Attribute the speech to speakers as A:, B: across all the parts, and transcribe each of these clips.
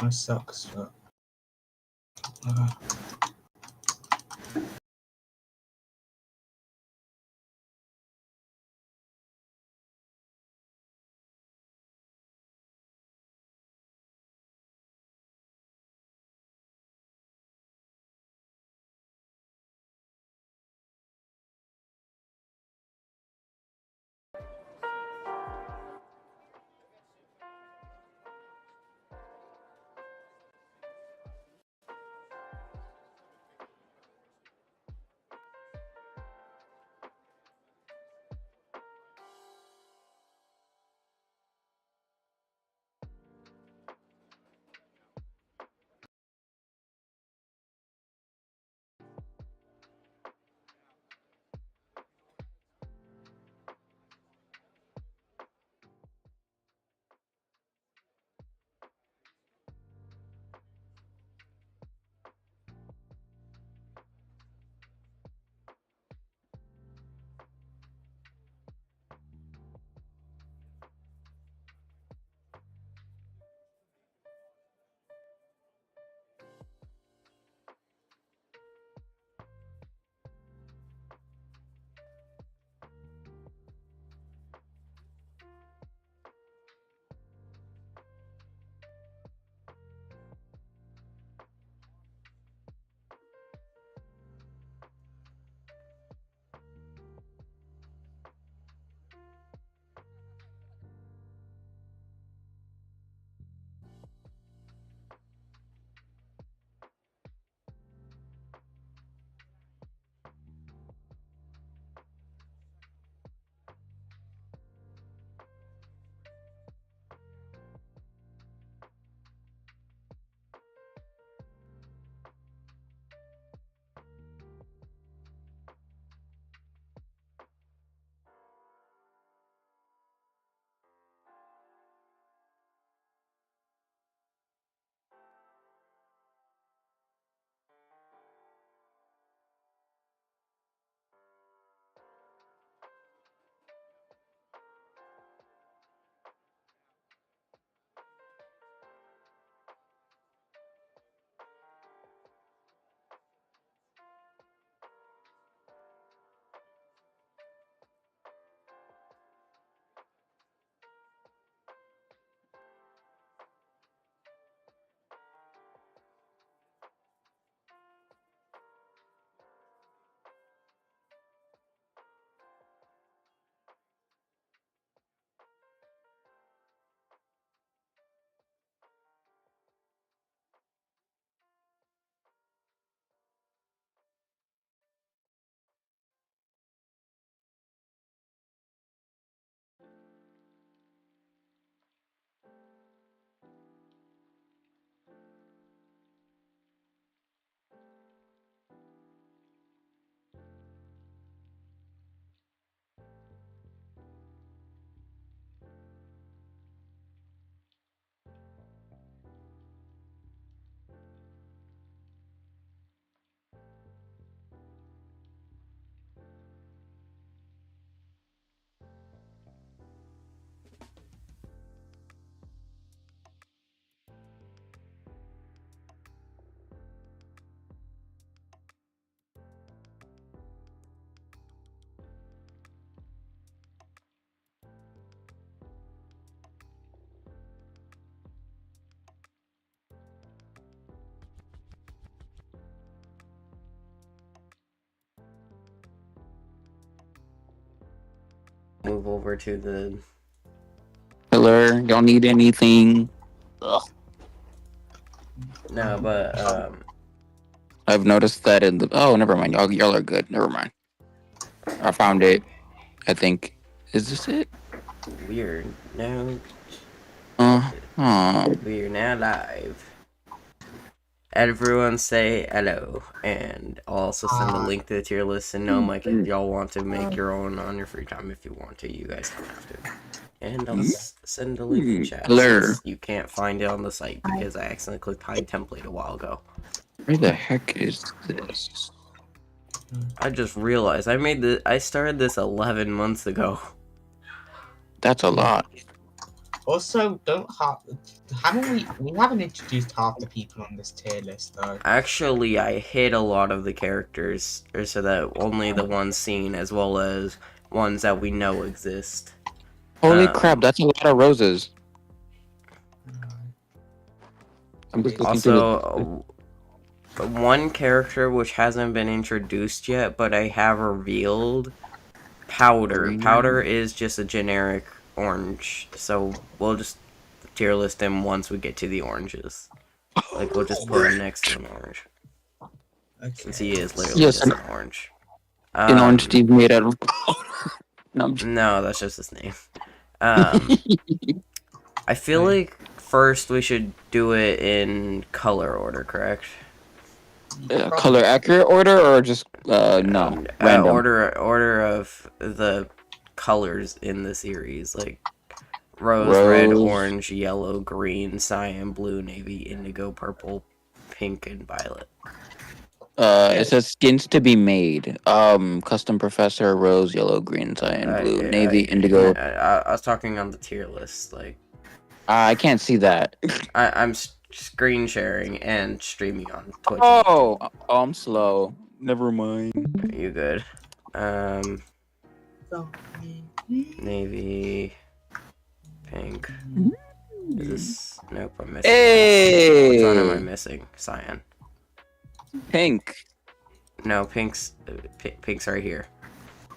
A: That sucks. But,
B: move over to the
C: Killer, y'all need anything? Ugh.
B: no, but
C: I've noticed that in the. Oh, never mind. Y'all are good. Never mind. I found it. I think. Is this it?
B: weird. No,
C: Huh.
B: we're now live. Everyone say hello, and I'll also send a link to the tier list. And no, Mike, if y'all want to make your own on your free time, if you want to, you guys don't have to. And I'll send a link in chat since you can't find it on the site because I accidentally clicked hide template a while ago.
C: Where the heck is this?
B: I just realized I started this 11 months ago.
C: That's a lot.
A: Also, we haven't introduced half the people on this tier list though.
B: Actually, I hid a lot of the characters, so that only the ones seen, as well as ones that we know exist.
C: Holy crap, that's a lot of roses. I'm just looking through
B: Also, one character which hasn't been introduced yet, but I have revealed, Powder.
C: Green.
B: Powder is just a generic orange, so we'll just tier list him once we get to the oranges. Like, we'll just put him next to an orange.
A: Okay.
B: Since he is literally
C: Yes,
B: just an orange.
C: an orange Steve made out of no, I'm just...
B: No, that's just his name. I feel like first we should do it in color order, correct?
C: color accurate order or just no random
B: order of the colors in the series, like rose, red, orange, yellow, green, cyan, blue, navy, indigo, purple, pink, and violet.
C: It says skins to be made. Custom professor, rose, yellow, green, cyan, blue, navy, indigo.
B: I was talking on the tier list, like.
C: I can't see that.
B: I'm screen sharing and streaming on Twitch.
C: Oh, I'm slow. Never mind.
B: You good? Navy, pink. Is this? Nope, I'm missing.
C: Hey!
B: Which one am I missing? Cyan.
C: Pink.
B: No, pink's right here.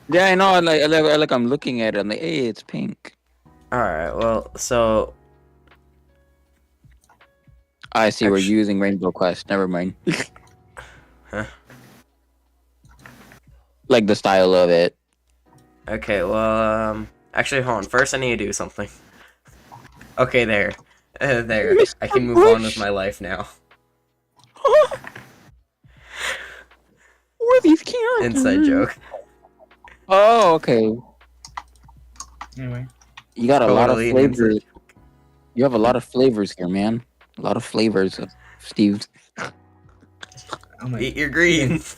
C: Yeah, I know. Like I'm looking at it. I'm like, hey, it's pink.
B: All right. Well, so.
C: I see. We're using Rainbow Quest. Never mind.
B: Huh?
C: Like the style of it.
B: Okay. Well, actually, hold on. First, I need to do something. Okay, there. There. I can move on with my life now.
C: Who are these characters?
B: Inside joke.
C: Oh, okay.
A: Anyway.
C: You got a lot of
B: Totally an
C: flavors.
B: inside joke.
C: You have a lot of flavors here, man. A lot of flavors, Steve.
A: Oh my
B: Eat your greens.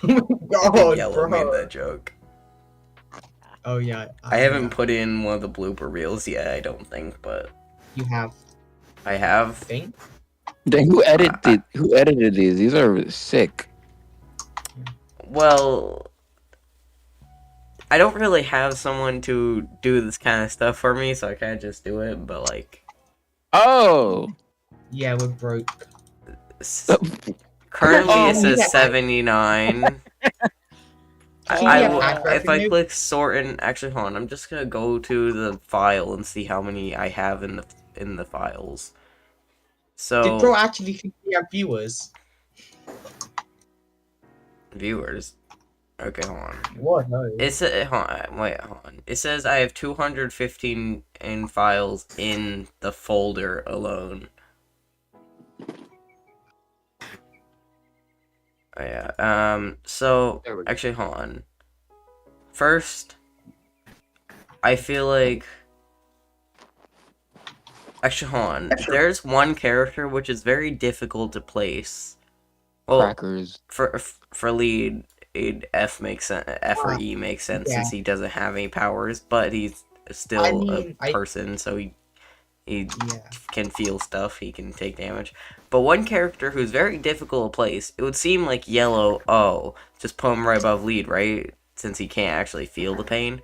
A: God,
B: Yellow made that joke.
A: Oh yeah.
B: I haven't put in one of the blooper reels yet, I don't think, but
A: You have.
B: I have.
A: Think.
C: Dang, who edited these? These are sick.
B: Well, I don't really have someone to do this kind of stuff for me, so I can't just do it, but like.
C: Oh!
A: Yeah, we're broke.
B: Currently it says
A: yeah.
B: 79.
A: Yeah,
B: if I click sort and actually hold on, I'm just gonna go to the file and see how many I have in the files. So
A: Did Bro actually think we have viewers?
B: Viewers. Okay, hold on.
A: What? No.
B: Hold on. It says I have 215 in files in the folder alone. Oh, yeah. So actually, hold on. First, I feel like. Actually, hold on. There's one character which is very difficult to place. Well,
C: Crackers.
B: For lead, F makes sense. F or E makes sense since he doesn't have any powers, but he's still a person, so he can feel stuff. He can take damage. But one character who's very difficult to place, it would seem like yellow. Oh, just put him right above lead, right? Since he can't actually feel the pain.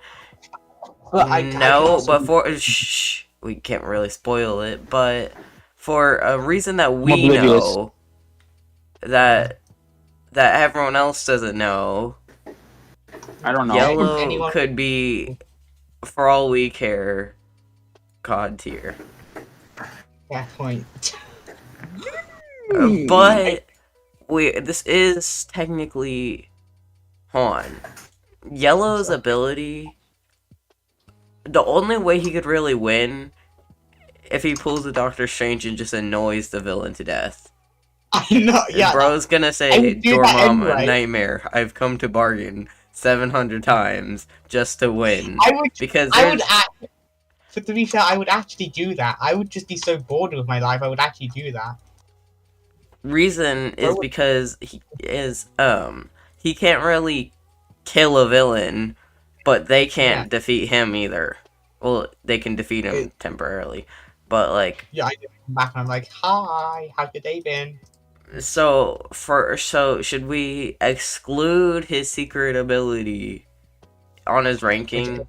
B: Shh, we can't really spoil it. But for a reason that we know, that everyone else doesn't know,
C: I don't know.
B: Yellow could be, for all we care, God tier.
A: That point.
B: But this is technically, hold on. Yellow's ability, the only way he could really win, if he pulls the Doctor Strange and just annoys the villain to death.
A: I know, yeah.
B: Bro's gonna say, Dormammu, anyway. Nightmare, I've come to bargain 700 times just to win.
A: To be fair, I would actually do that. I would just be so bored with my life, I would actually do that.
B: Reason is because he can't really kill a villain, but they can't defeat him either. Well, they can defeat him temporarily, but like.
A: Yeah, I just come back and I'm like, hi, how's your day been?
B: So should we exclude his secret ability on his ranking?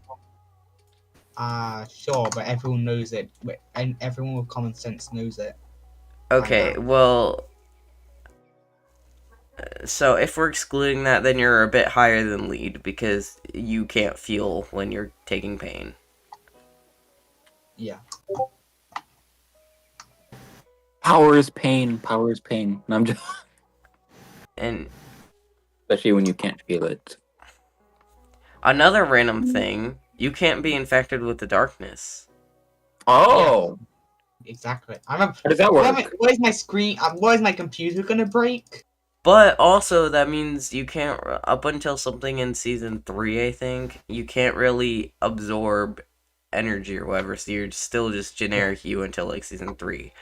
A: Sure, but everyone knows it, and everyone with common sense knows it.
B: Okay, well, so if we're excluding that, then you're a bit higher than lead because you can't feel when you're taking pain.
A: Yeah.
C: Power is pain. Power is pain. And I'm just
B: And
C: especially when you can't feel it.
B: another random thing, you can't be infected with the darkness.
C: Oh,
A: Exactly.
C: how does that work?
A: Where's my screen? Where's my computer gonna break?
B: But also, that means you can't, up until something in season 3, I think, you can't really absorb energy or whatever, so you're still just generic you until, like, season 3.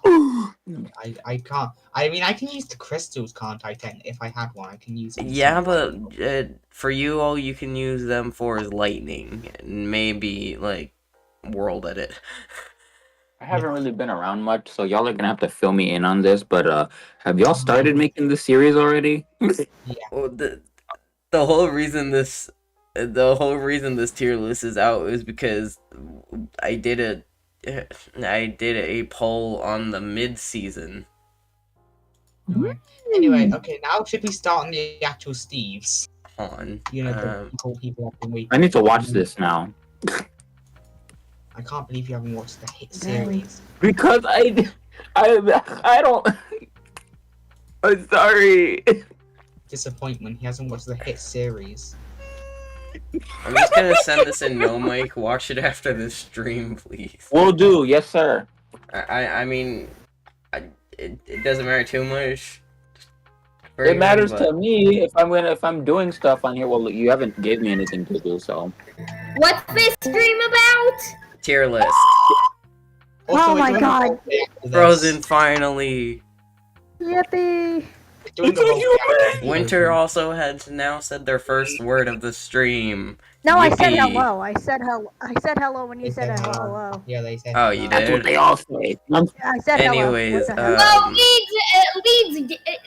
A: I can't. I mean, I can use the crystals, can't I? If I had one, I can use them.
B: Yeah, but for you, all you can use them for is lightning, and maybe, like, world edit.
C: I haven't really been around much, so y'all are gonna have to fill me in on this. But have y'all started making the series already?
A: Yeah.
B: Well, the whole reason this tier list is out is because I did a poll on the mid season.
A: Anyway, okay. Now should we start on the actual Steves?
B: On
A: You know, the people have been waiting.
C: I need to watch this now
A: I can't believe you haven't watched the hit series.
C: because I don't. I'm sorry.
A: Disappointment. He hasn't watched the hit series.
B: I'm just gonna send this in no mic. Watch it after this stream, please.
C: Will do. Yes, sir.
B: I mean, it doesn't matter too much.
C: It matters to me if I'm doing stuff on here. Well, you haven't gave me anything to do, so.
D: What's this stream about?
B: Tier list.
D: Oh my God.
B: Frozen finally.
D: Yippee!
B: Winter also has now said their first word of the stream.
D: No, I said
B: Yippee.
D: hello. I said hello when you said hello.
A: Yeah, they said.
B: Oh, you did?
C: That's what they all say.
D: I said
B: Anyways,
D: hello.
B: uh,
D: Well,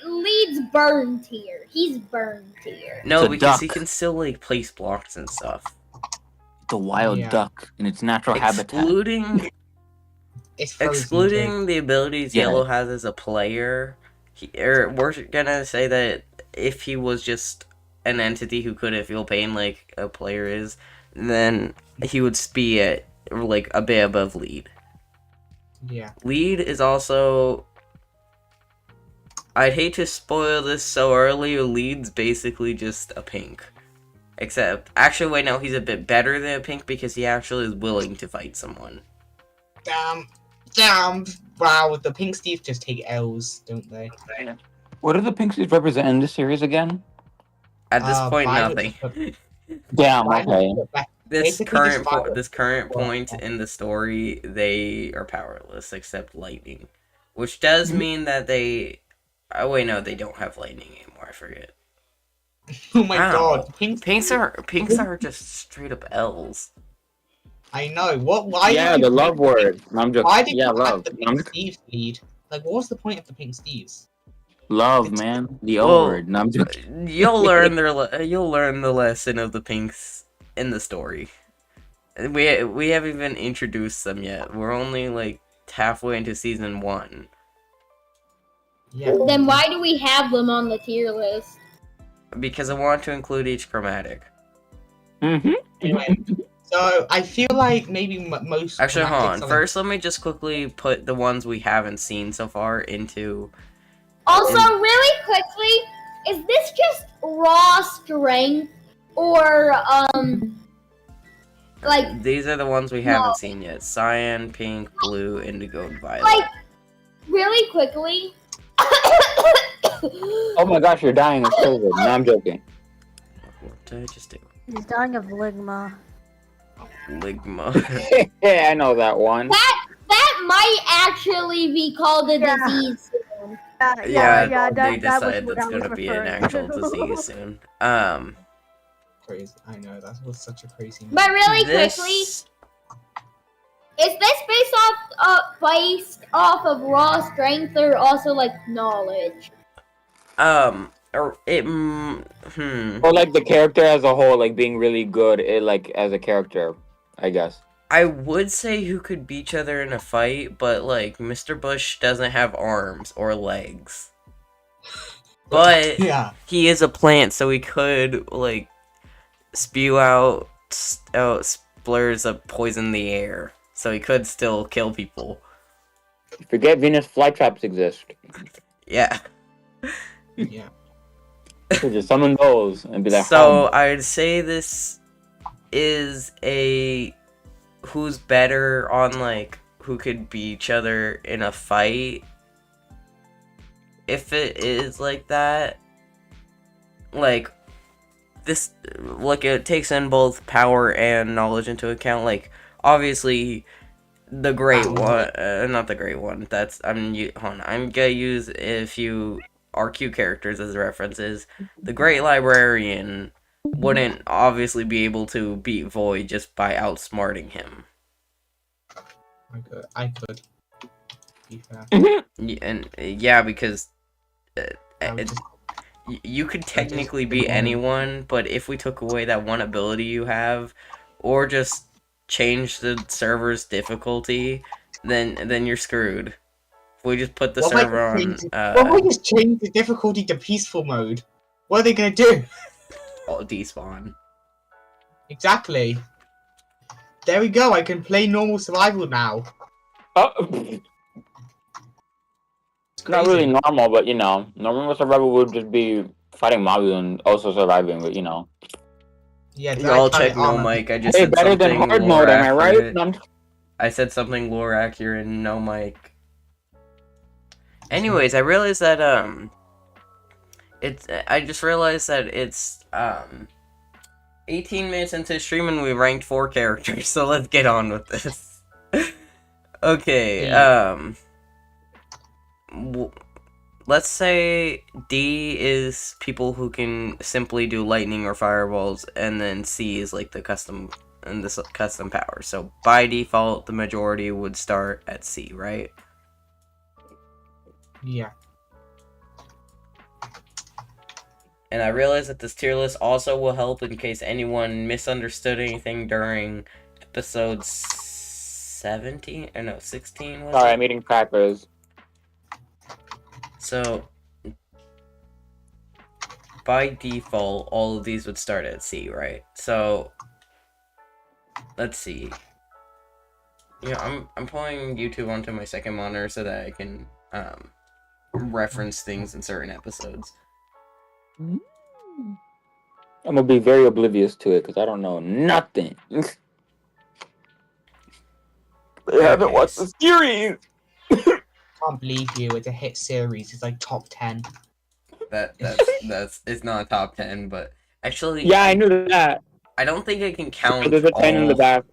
D: Leeds burned here. He's burned here.
B: no,
C: It's a
B: because he
C: duck.
B: can still like place blocks and stuff.
C: The wild duck in its natural habitat.
B: Excluding the abilities
C: Yeah.
B: Yellow has as a player, we're gonna say that if he was just an entity who couldn't feel pain like a player is, then he would be at like a bit above lead.
A: Yeah.
B: Lead is also. I'd hate to spoil this so early. Lead's basically just a pink. Except, actually, wait, no, he's a bit better than a pink because he actually is willing to fight someone.
A: Damn. Wow, the Pink Steves just take L's, don't they?
C: What do the Pixies represent in this series again?
B: At this point,
A: Violet-
B: nothing.
C: Damn. Okay.
B: This
A: Basically just Violet-
B: current point in the story, they are powerless except lightning, which does mean that they. Oh wait, no, they don't have lightning anymore. I forget.
A: Oh my
B: Wow.
A: god,
B: Pinks are just straight up L's.
A: I know. Why
C: Yeah,
A: did
C: the
A: you
C: love word. I'm just.
A: Why did
C: Yeah,
A: you
C: love.
A: have the Pink Steves lead? Like, what was the point of the Pink Steves?
C: Love, man. The O
B: Well,
C: word. And I'm just.
B: You'll learn the lesson of the Pinks in the story. We haven't even introduced them yet. We're only like halfway into season 1.
A: Yeah.
D: Then why do we have them on the tier list?
B: Because I want to include each chromatic.
A: Anyway, so I feel like maybe most.
B: Actually, hold on.
A: chromatics are,
B: First, let me just quickly put the ones we haven't seen so far into.
D: Also, really quickly, is this just raw strength or like
B: These are the ones we haven't seen yet: cyan, pink, blue, indigo, and violet.
D: like really quickly?
C: Oh my gosh, you're dying of COVID. No, I'm joking.
B: What did I just do?
D: He's dying of ligma.
B: Ligma.
C: Yeah, I know that one.
D: That might actually be called a disease soon.
B: They decided that's gonna be an actual disease soon.
A: crazy. I know that was such a crazy.
D: But really
B: This
D: quickly, Is this based off of raw strength or also like knowledge?
B: Or it,
C: Or like the character as a whole, like being really good, like as a character, I guess.
B: I would say who could beat each other in a fight, but like Mr. Bush doesn't have arms or legs. But
A: Yeah.
B: he is a plant, so he could like spew out splurs of poison in the air. So he could still kill people.
C: Forget Venus flytraps exist.
B: Yeah.
A: Yeah.
C: So just summon those and be like,
B: So I'd say this is a who's better on like who could beat each other in a fight. If it is like that, like this, like it takes in both power and knowledge into account. Like obviously, the great one, not the great one. That's hold on. I'm gonna use a few RQ characters as references. The Great Librarian wouldn't obviously be able to beat Void just by outsmarting him.
A: I could. Be fair.
B: And yeah, because you could technically beat anyone, but if we took away that one ability you have, or just change the server's difficulty, then you're screwed. If we just put the server on,
A: what if we just change the difficulty to peaceful mode? What are they gonna do?
B: despawn.
A: Exactly. There we go. I can play normal survival now.
C: It's not really normal, but you know, normal survival would just be fighting mobs and also surviving, but you know.
A: Yeah,
B: Y'all check no mic. I just said
C: better
B: something
C: than hard mode, am I right?
B: I said something lore accurate and no mic. Anyways, I realized that I just realized that it's 18 minutes into stream and we ranked 4 characters, so let's get on with this. Okay, let's say D is people who can simply do lightning or fireballs, and then C is like the custom power. So by default, the majority would start at C, right?
A: Yeah.
B: And I realize that this tier list also will help in case anyone misunderstood anything during episode 17, or no, 16 was
C: Sorry,
B: it?
C: I'm eating crackers.
B: So, by default, all of these would start at C, right? So, let's see. I'm pulling YouTube onto my second monitor so that I can reference things in certain episodes.
C: I'm gonna be very oblivious to it because I don't know nothing. I haven't watched the series.
A: Can't believe you. It's a hit series. It's like top 10.
B: That's it's not a top 10, but actually,
C: yeah, I knew that.
B: I don't think I can count
C: There's a 10 in the back.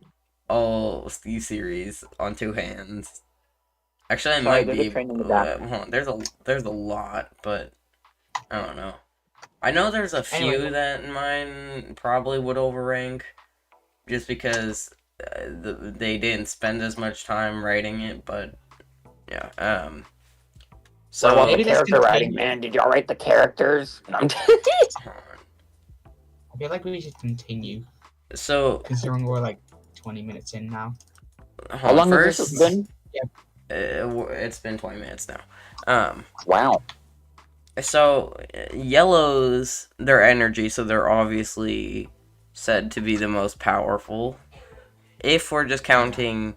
B: all these series on 2 hands. Actually, I might be. There's a lot, but I don't know. I know there's a few that mine probably would overrank, just because they didn't spend as much time writing it. But yeah, so
C: well, maybe the character writing, man. Did y'all write the characters?
A: I feel like we should continue.
B: So
A: considering we're like 20 minutes in now.
C: How long has this been?
A: Yeah.
B: It's been 20 minutes now.
C: Wow.
B: So, yellows, their energy, so they're obviously said to be the most powerful. If we're just counting,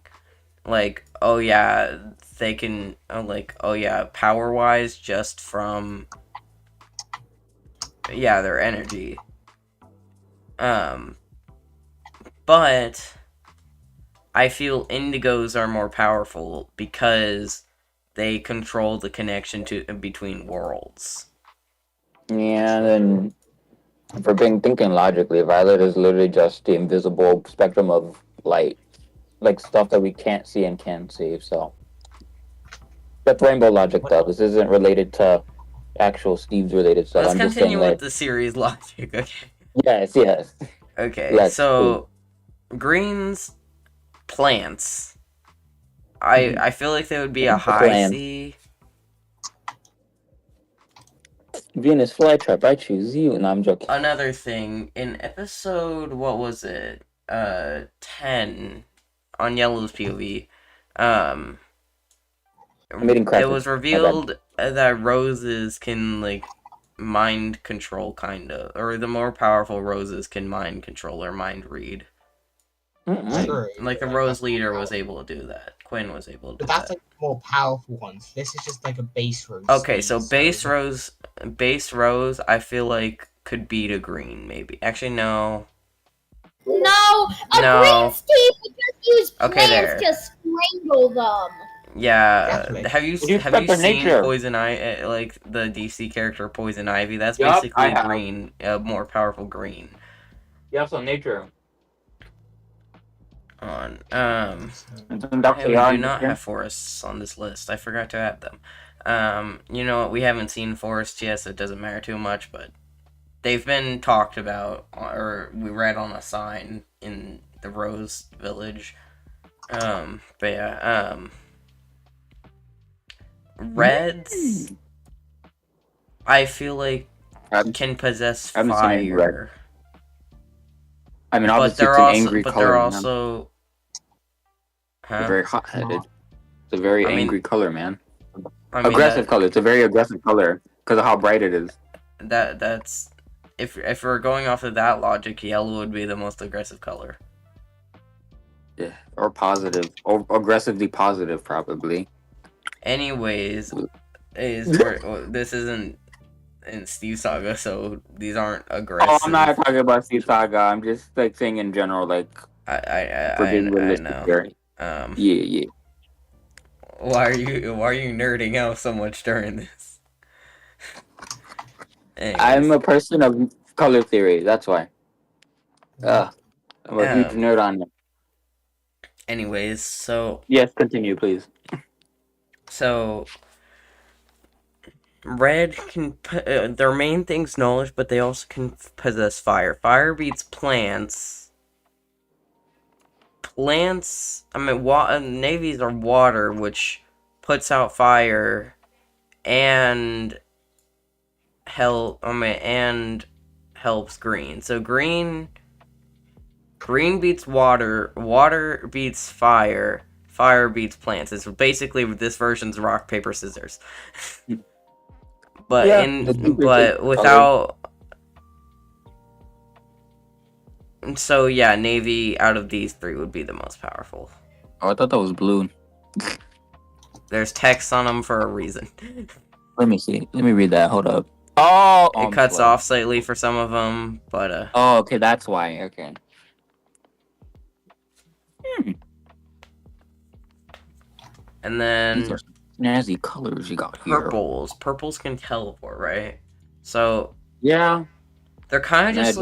B: like, oh yeah, they can, power-wise, just from, their energy. But I feel indigos are more powerful because they control the connection between worlds.
C: Yeah, then for thinking logically, violet is literally just the invisible spectrum of light, like stuff that we can't see and can't see. So that's rainbow logic, though. This isn't related to actual Steve's related stuff.
B: Let's continue with the series logic, okay?
C: Yes.
B: Okay, so greens, plants. I feel like there would be a high
C: Plan.
B: C.
C: Venus flytrap, I choose you. No, I'm joking.
B: Another thing, in episode, what was it? 10 on Yellow's POV.
C: I'm eating
B: It
C: crackers.
B: was revealed that roses can like mind control, kind of, or the more powerful roses can mind control or mind read.
A: True.
B: Like the Rose Leader was able to do that. Quinn was able to do
A: But that's
B: that.
A: like more powerful ones. This is just like a base rose.
B: Okay, so
A: speed,
B: base rose, I feel like could beat a green, maybe. Actually, no.
D: No, a
B: No.
D: green Steve would just use plants
B: Okay, there.
D: to strangle them.
B: Yeah,
A: Definitely.
B: have you seen
C: nature.
B: Poison Ivy, like the DC character Poison Ivy? That's
C: Yup,
B: basically
C: I have.
B: green, more powerful green.
C: You have some nature.
B: On
C: Hey,
B: we do not have forests on this list. I forgot to add them. You know what? We haven't seen forests yet, so it doesn't matter too much. But they've been talked about, or we read on a sign in the Rose Village. But yeah. Reds, I feel like can possess
C: I haven't seen any red.
B: fire.
C: I mean,
B: But
C: obviously,
B: they're
C: it's an
B: also,
C: angry
B: but
C: color.
B: they're
C: man.
B: also,
C: They're very hot-headed. It's a very
B: I mean,
C: angry color, man.
B: I mean,
C: Aggressive color. It's a very aggressive color because of how bright it is.
B: That's if we're going off of that logic, yellow would be the most aggressive color.
C: Yeah, or positive, or aggressively positive, probably.
B: Anyways, this isn't in Steve Saga, so these aren't aggressive.
C: Oh, I'm not talking about Steve Saga. I'm just like saying in general, like for being realistic
B: know.
C: here. Yeah.
B: Why are you nerding out so much during this? Anyways.
C: I'm a person of color theory. That's why. I'm a huge nerd on it.
B: Anyways, so
C: Yes, continue, please.
B: so red can their main thing's knowledge, but they also can possess fire. Fire beats plants. Plants, I mean, navies are water, which puts out fire, and and helps green. So green beats water, water beats fire, fire beats plants. It's basically this version's rock paper scissors. But without. So yeah, navy out of these three would be the most powerful.
C: Oh, I thought that was blue.
B: There's text on them for a reason.
C: Let me see. Let me read that. Hold up. Oh,
B: it cuts off slightly for some of them, but
C: Oh, okay, that's why. Okay.
B: And then
C: These are snazzy colors you got here.
B: Purples can teleport, right? So
C: yeah,
B: they're kind of just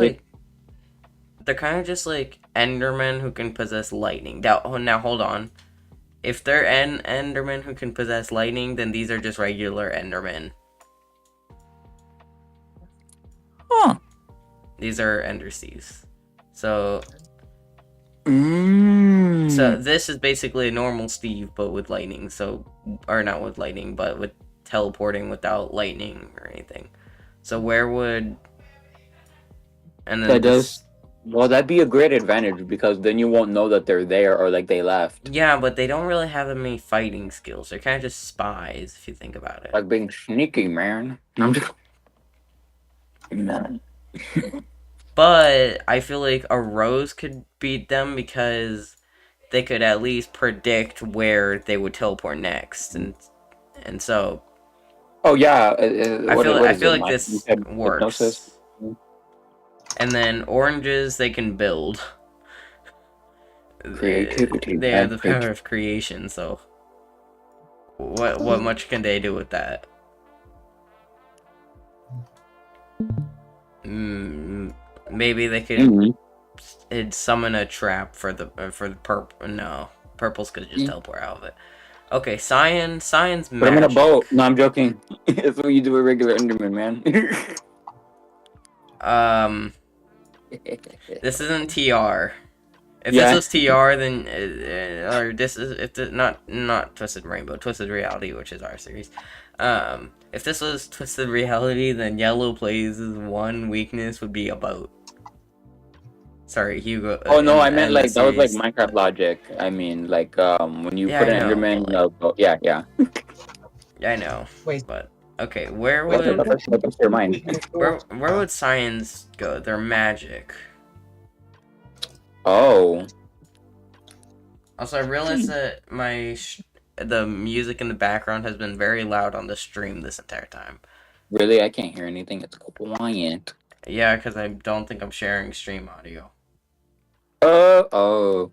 B: like Endermen who can possess lightning. Now hold on. If they're Endermen who can possess lightning, then these are just regular Endermen.
C: Huh.
B: These are Ender Thieves. So
C: Mm.
B: So this is basically a normal Steve, but with lightning. Or not with lightning, but with teleporting without lightning or anything. So where would... And then
C: that does... Well, that'd be a great advantage, because then you won't know that they're there or like they left.
B: Yeah, but they don't really have that many fighting skills. They're kind of just spies, if you think about it.
C: Like being sneaky, man. I'm just... Man.
B: But I feel like a Rose could beat them because they could at least predict where they would teleport next, and so.
C: Oh yeah,
B: I feel like this works. Hypnosis? And then oranges, they can build.
C: Creativity.
B: They have the power of creation. So, what much can they do with that? Maybe they could summon a trap for the purple. No, purples could just teleport out of it. Okay, Cyan's magic.
C: Put him in a boat. No, I'm joking. That's what you do with regular Enderman, man.
B: This isn't TR. If this was TR, then or this is if the, not Twisted Rainbow, Twisted Reality, which is our series. If this was Twisted Reality, then Yellow Plays' one weakness would be a boat. Sorry, Hugo.
C: Oh no, I meant
B: in the
C: like that was like
B: series.
C: Minecraft logic. I mean like when you
B: Yeah,
C: put
B: I
C: an
B: know,
C: Enderman
B: but,
C: in a boat. Yeah, yeah.
B: Yeah, I know.
A: Wait.
B: But okay, where
C: What
B: would
C: what's your mind?
B: where would science go? They're magic.
C: Oh.
B: Also, I realized that the music in the background has been very loud on the stream this entire time.
C: Really? I can't hear anything. It's quiet.
B: Yeah, because I don't think I'm sharing stream audio.
C: Oh.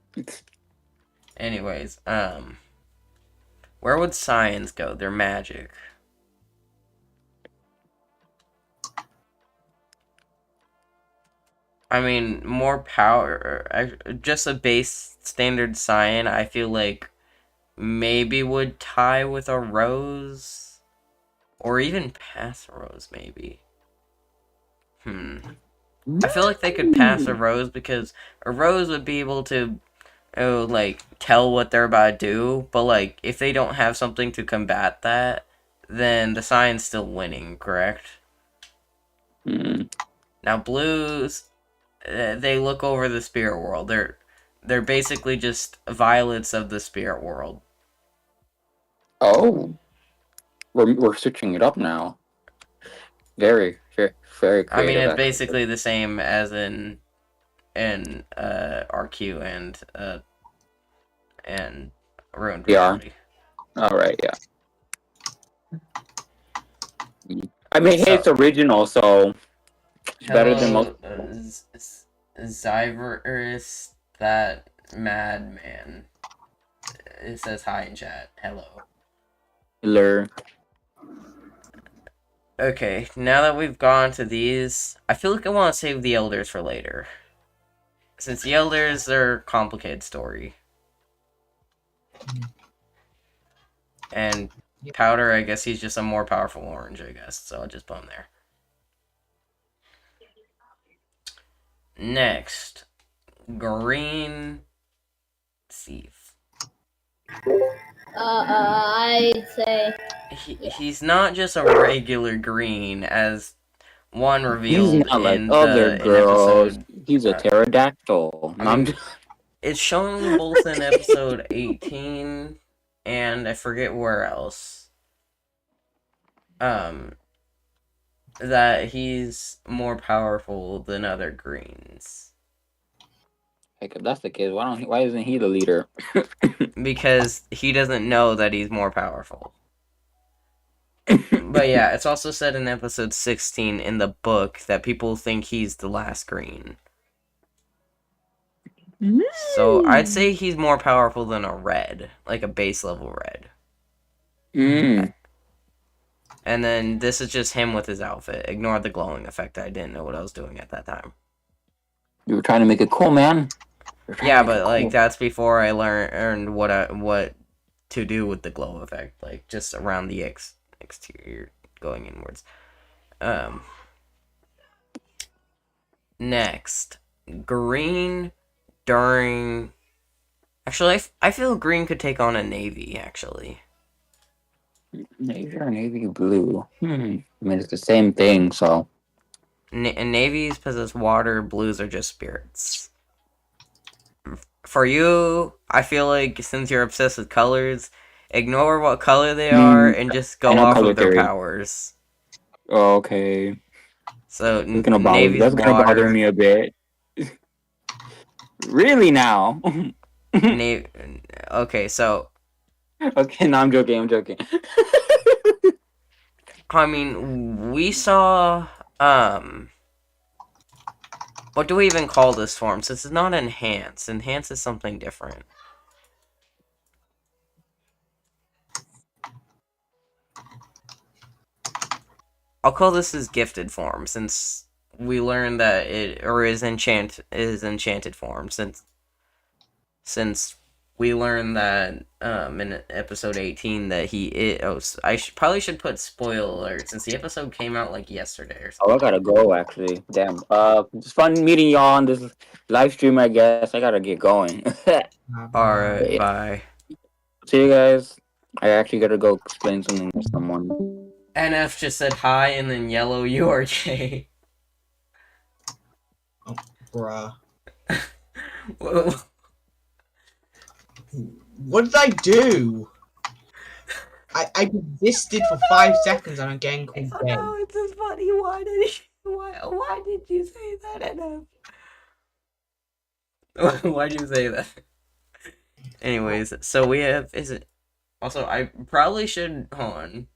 B: Anyways, where would science go? They're magic. I mean, more power. Just a base standard Cyan, I feel like maybe would tie with a Rose, or even pass a Rose, maybe. I feel like they could pass a Rose because a Rose would be able to, like, tell what they're about to do, but, like, if they don't have something to combat that, then the Cyan's still winning, correct? Now, Blues, they look over the spirit world. They're basically just violets of the spirit world.
C: Oh. We're switching it up now. Very, very, very creative.
B: I mean, it's
C: actually.
B: basically the same as in RQ and Ruined Reality.
C: All right, yeah. I mean, hey, it's original, so it's better than most.
B: Zyverus, that madman. It says hi in chat. Hello. Okay, now that we've gone to these, I feel like I want to save the Elders for later. Since the Elders are a complicated story. And Powder, I guess he's just a more powerful orange, I guess. So I'll just put him there. Next, Green Thief.
D: I'd say
B: He's not just a regular green, as one revealed
C: He's not like
B: in
C: other girls.
B: episode.
C: He's a pterodactyl.
B: I mean, it's shown both in episode 18 and I forget where else. That he's more powerful than other greens.
C: Heck, if that's the case, why isn't he the leader?
B: Because he doesn't know that he's more powerful. But yeah, it's also said in episode 16 in the book that people think he's the last green. So I'd say he's more powerful than a red, like a base level red. And then this is just him with his outfit. Ignore the glowing effect. I didn't know what I was doing at that time.
C: You were trying to make it cool, man.
B: Yeah, but like that's before I learned what to do with the glow effect, like just around the exterior going inwards. Next, green during. Actually, I feel green could take on a navy. Actually,
C: Navy or navy blue? I mean, it's the same thing, so.
B: Navies possess water. Blues are just spirits. For you, I feel like since you're obsessed with colors, ignore what color they are and just go off of their powers.
C: Okay.
B: So
C: that's gonna bother me a bit. Really now?
B: Okay, so.
C: Okay, no, I'm joking.
B: I mean, we saw what do we even call this form? Since it's not enhance. Enhance is something different. I'll call this his gifted form, since we learned that it is enchanted form, since we learned that in episode 18 that he is. Oh, I probably should put spoiler alert since the episode came out like yesterday or
C: Oh,
B: something.
C: I gotta go actually. Damn. It's fun meeting y'all on this live stream. I guess I gotta get going.
B: All
A: Bye.
B: right, bye.
C: See you guys. I actually gotta go explain something to someone.
B: NF just said hi and then yellow you are gay.
A: Bruh. What did I do? I resisted for 5 seconds and I'm getting called gay.
B: Oh, it's just funny. Why did you say that, NF? Why did you say that? Anyways, so we have also I probably should hold on.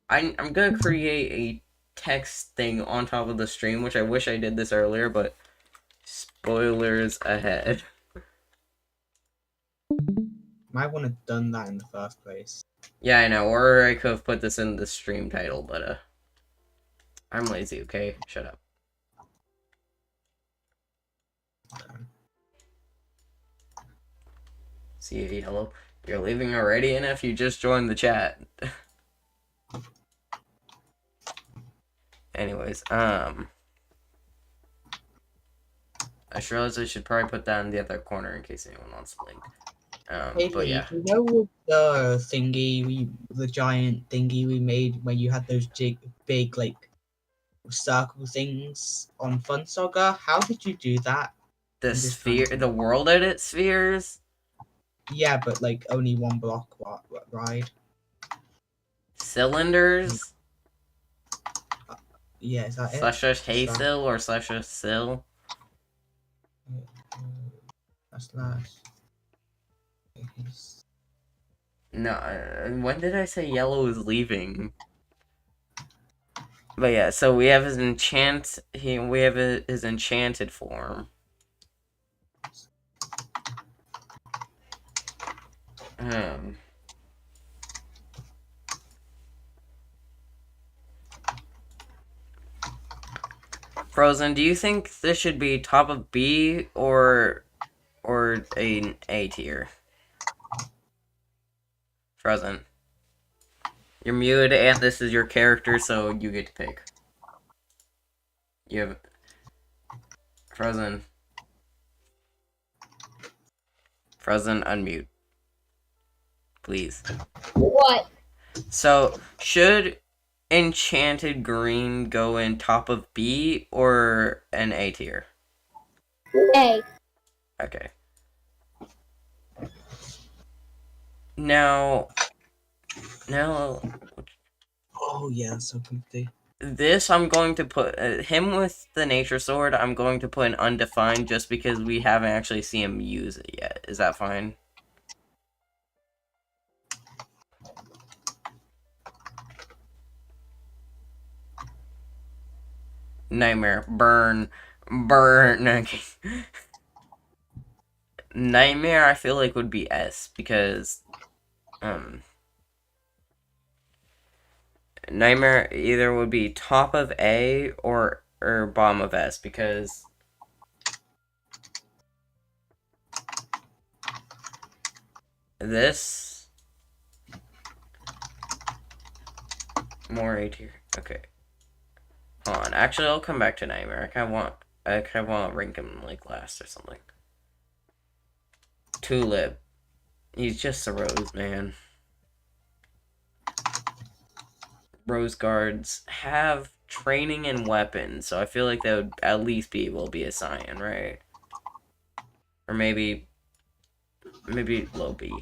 B: I'm gonna create a text thing on top of the stream, which I wish I did this earlier, but spoilers ahead.
A: Might want to have done that in the first place.
B: Yeah, I know, or I could have put this in the stream title, but I'm lazy, okay? Shut up.
A: Okay.
B: See you, yellow. You're leaving already, and if you just joined the chat. Anyways, I just realized I should probably put that in the other corner in case anyone wants to link.
A: Hey,
B: But yeah.
A: you know the thingy the giant thingy we made when you had those big like circle things on Fun Saga? How did you do that?
B: The sphere, the world edit spheres?
A: Yeah, but like only one block ride.
B: Cylinders?
A: Yeah, is that it?
B: Slash a haysill or slash a sill?
A: Slash.
B: No, when did I say yellow is leaving? But yeah, so we have his his enchanted form. Frozen, do you think this should be top of B or an A tier? Frozen. You're muted and this is your character, so you get to pick. You have Frozen. Frozen, unmute. Please.
D: What?
B: So, should Enchanted Green go in top of B or an A tier?
D: A.
B: Okay. Now,
A: Oh yeah, so complete.
B: this I'm going to put him with the nature sword. I'm going to put an undefined just because we haven't actually seen him use it yet. Is that fine? Nightmare, burn. Okay. Nightmare, I feel like would be S because, Nightmare either would be top of A or bottom of S because this more A tier. Okay. Hold on. Actually, I'll come back to Nightmare. I kind of want to rank him like last or something. Tulip. He's just a rose, man. Rose guards have training and weapons, so I feel like they would at least be able to be a Scion, right? Or maybe low B.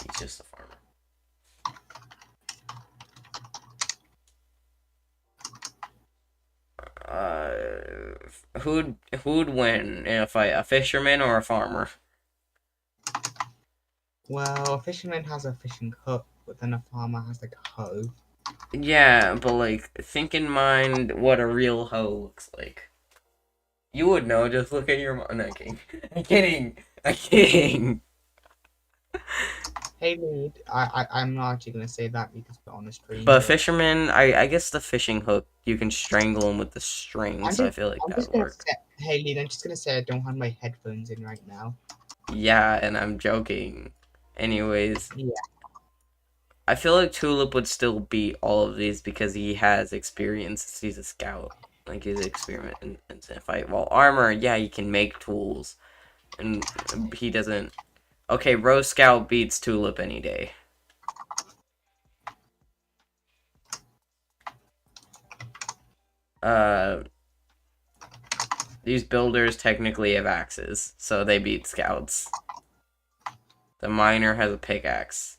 B: He's just a farmer. Who'd win in a fight, a fisherman or a farmer?
A: Well, a fisherman has a fishing hook, but then a farmer has like a hoe.
B: Yeah, but like, think in mind what a real hoe looks like. You would know, just look at your mom. No, I'm kidding. I'm kidding. I'm kidding.
A: Hey, Lead. I'm not actually gonna say that because we're on a stream.
B: But
A: But
B: fisherman, I guess the fishing hook, you can strangle him with the string, so I feel like
A: I'm
B: that
A: just
B: would
A: gonna
B: work.
A: say, hey, Lead. I'm just gonna say I don't have my headphones in right now.
B: Yeah, and I'm joking. Anyways,
A: Yeah.
B: I feel like Tulip would still beat all of these because he has experience. He's a scout. Like, he's an experiment in fight. While armor, yeah, he can make tools. And he doesn't... Okay, Rose Scout beats Tulip any day. These builders technically have axes, so they beat scouts. The miner has a pickaxe.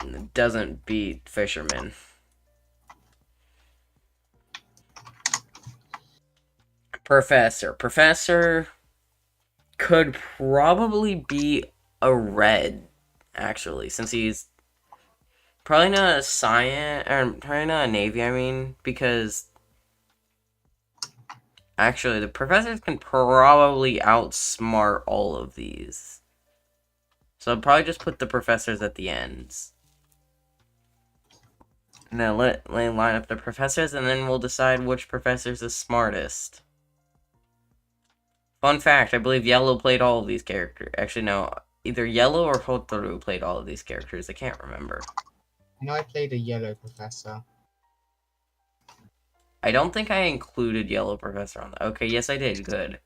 B: And it doesn't beat fishermen. Professor could probably be a red, actually, since he's probably not a science, or probably not a navy, I mean, because actually the professors can probably outsmart all of these. So I'd probably just put the professors at the ends. And then let line up the professors, and then we'll decide which professor's the smartest. Fun fact, I believe Yellow played all of these characters. Actually, no, either Yellow or Hotaru played all of these characters. I can't remember.
A: I know I played a yellow professor.
B: I don't think I included Yellow Professor on that. Okay, yes I did. Good.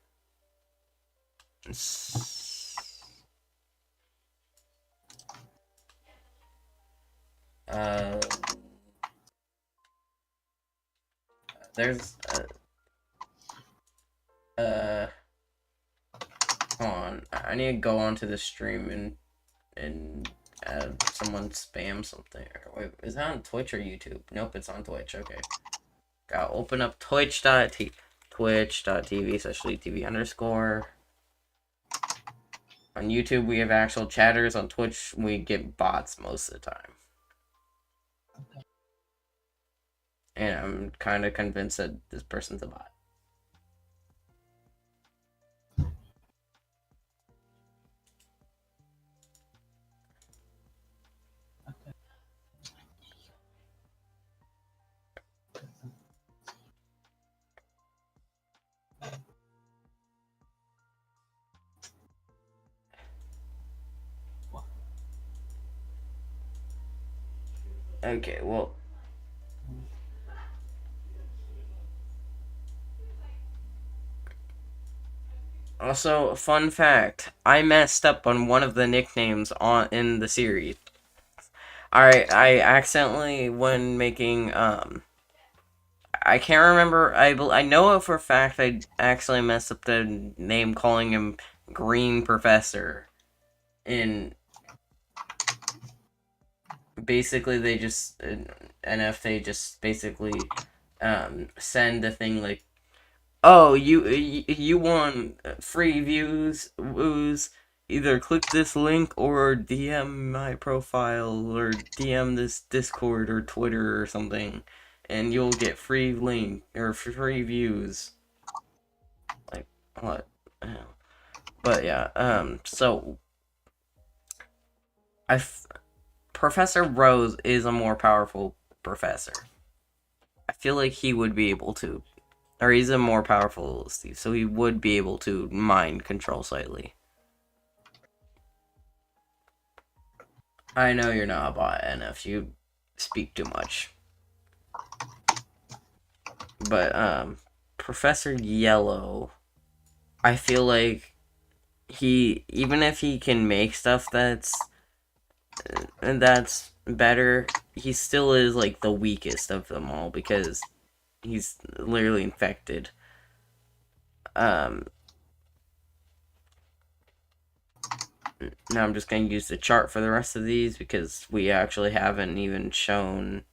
B: Uh, there's hold on. I need to go onto the stream and someone spam something. Wait, is that on Twitch or YouTube? Nope, it's on Twitch. Okay. Gotta open up twitch.tv /LeeTV _. On YouTube, we have actual chatters. On Twitch, we get bots most of the time. And I'm kind of convinced that this person's a bot. Okay, well. Also, fun fact, I messed up on one of the nicknames in the series. Alright, I accidentally, when making, I can't remember, I know for a fact I actually messed up the name calling him Green Professor. In basically, they just, NF, they just basically, send a thing like, oh, you want free views, woos, either click this link or DM my profile or DM this Discord or Twitter or something, and you'll get free link or free views. Like, what? But yeah, so Professor Rose is a more powerful professor. I feel like he would be able to, or he's a more powerful Steve, so he would be able to mind control slightly. I know you're not a bot, and if you speak too much. But, Professor Yellow, I feel like even if he can make stuff that's better, he still is, like, the weakest of them all, because he's literally infected. Now I'm just going to use the chart for the rest of these, because we actually haven't even shown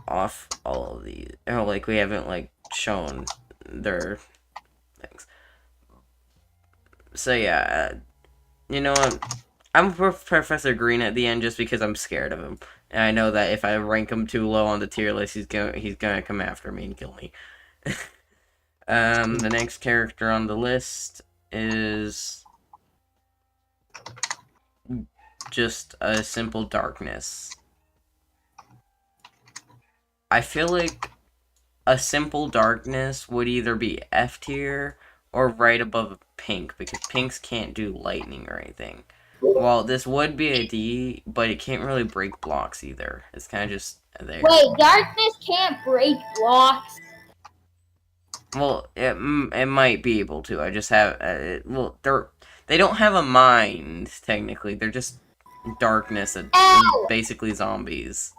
B: off all of these. Oh, like, we haven't, like, shown their things. So, yeah, you know what? I'm Professor Green at the end just because I'm scared of him. And I know that if I rank him too low on the tier list, he's gonna come after me and kill me. The next character on the list is just a simple darkness. I feel like a simple darkness would either be F tier or right above pink, because pinks can't do lightning or anything. Well, this would be a D, but it can't really break blocks either. It's kind of just there.
D: Wait, darkness can't break blocks.
B: Well, it might be able to. I just have well, they don't have a mind technically. They're just darkness and
D: Ow!
B: basically zombies.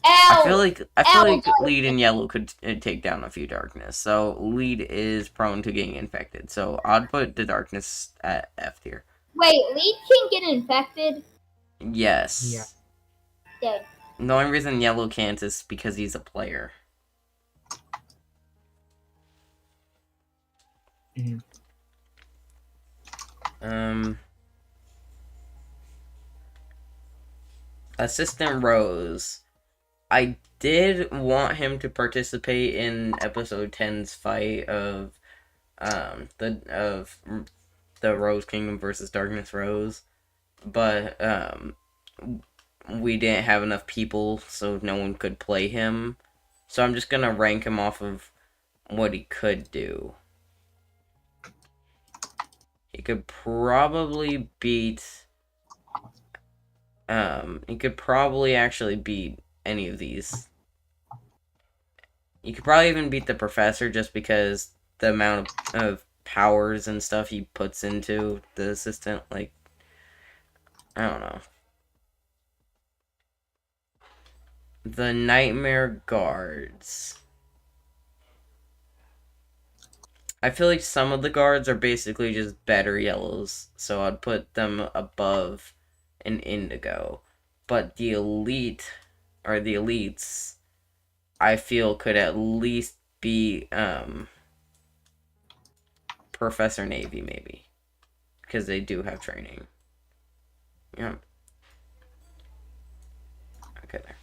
D: Ow!
B: I feel like
D: Ow!
B: lead and yellow could take down a few darkness. So lead is prone to getting infected. So I'd put the darkness at F tier.
D: Wait, lead can get infected?
B: Yes.
A: Yeah.
D: Dead.
B: The only reason yellow can't is because he's a player.
A: Mm-hmm.
B: Assistant Rose. I did want him to participate in episode 10's fight of the Rose Kingdom versus Darkness Rose, but we didn't have enough people, so no one could play him. So I'm just gonna rank him off of what he could do. He could probably beat. He could probably actually beat any of these. You could probably even beat the professor just because the amount of powers and stuff he puts into the assistant, like, I don't know. The Nightmare Guards. I feel like some of the guards are basically just better yellows, so I'd put them above an indigo. But the elite, or the elites, I feel could at least be Professor Navy, maybe, because they do have training. Yeah. Okay, there.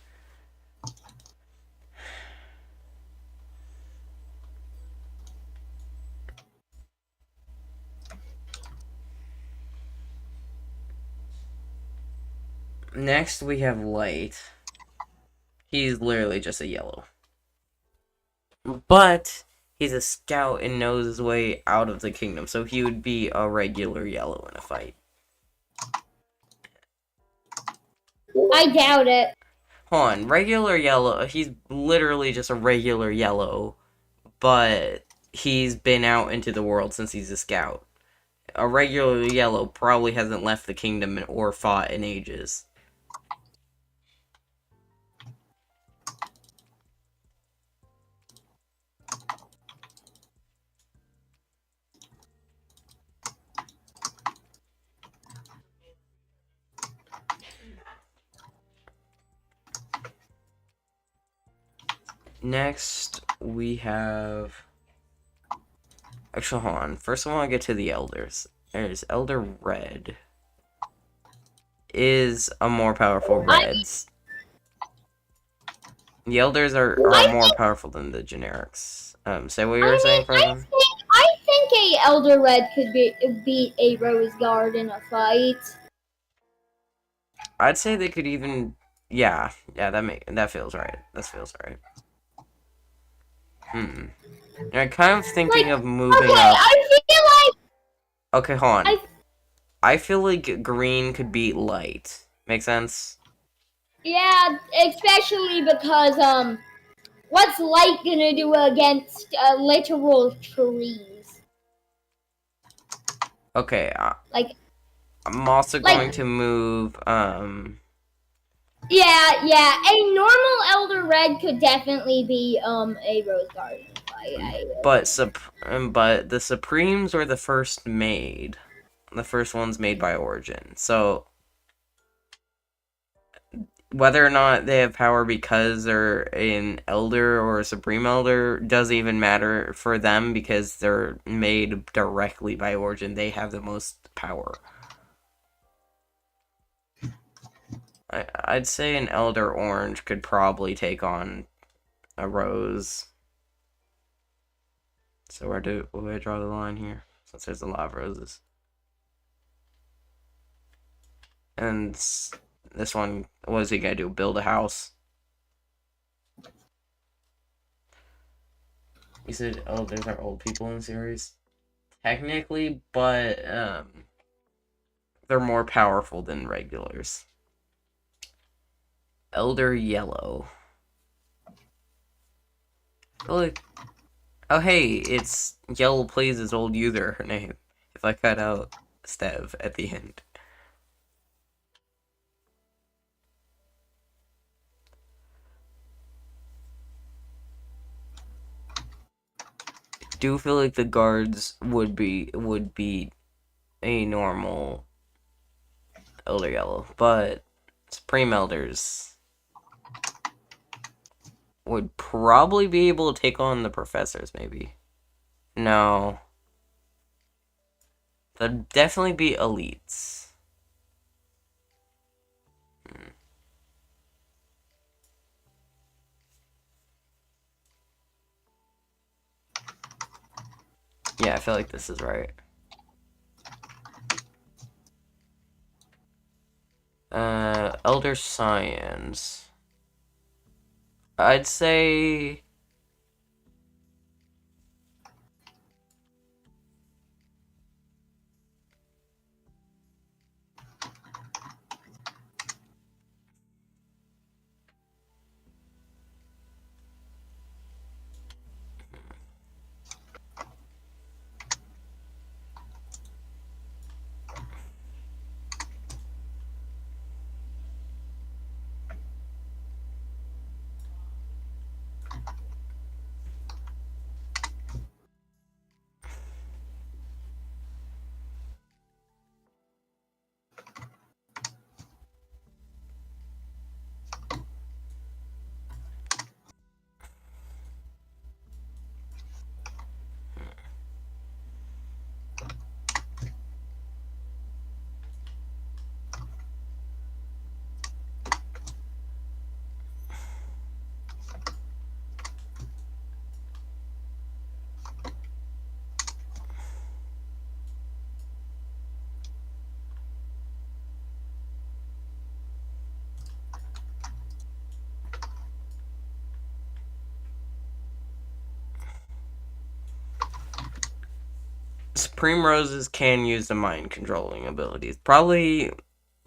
B: Next, we have Light. He's literally just a yellow. But he's a scout and knows his way out of the kingdom, so he would be a regular yellow in a fight.
D: I doubt it.
B: Hold on, regular yellow, he's literally just a regular yellow, but he's been out into the world since he's a scout. A regular yellow probably hasn't left the kingdom or fought in ages. Next, we have... Actually, hold on. First, I want to get to the elders. There's Elder Red. Is a more powerful Reds. The elders are more powerful than the generics. Say what you were saying, Frozen?
D: I think a Elder Red could beat a Rose Guard in a fight.
B: I'd say they could even... Yeah, that feels right. That feels right. And I'm kind of thinking of moving up.
D: I feel like...
B: Okay, hold on. I feel like green could beat light. Make sense?
D: Yeah, especially because, what's light gonna do against literal trees?
B: Okay,
D: Like...
B: I'm also going to move,
D: Yeah, a normal Elder Red could definitely be, a Rose Guard.
B: But the Supremes were the first made. The first ones made by Origin. So, whether or not they have power because they're an Elder or a Supreme Elder doesn't even matter for them because they're made directly by Origin. They have the most power. I'd say an Elder Orange could probably take on a Rose. So where do I draw the line here? Since there's a lot of roses. And this one, what is he gonna do? Build a house? You said elders are old people in the series? Technically, but they're more powerful than regulars. Elder Yellow. I feel like... Oh, hey, it's Yellow Plays as old user, her name. If I cut out Stev at the end. Do feel like the guards would be a normal Elder Yellow, but Supreme Elders would probably be able to take on the professors, maybe. No. They'd definitely be elites. Yeah, I feel like this is right. Elder Science. I'd say... Supreme Roses can use the mind controlling abilities. Probably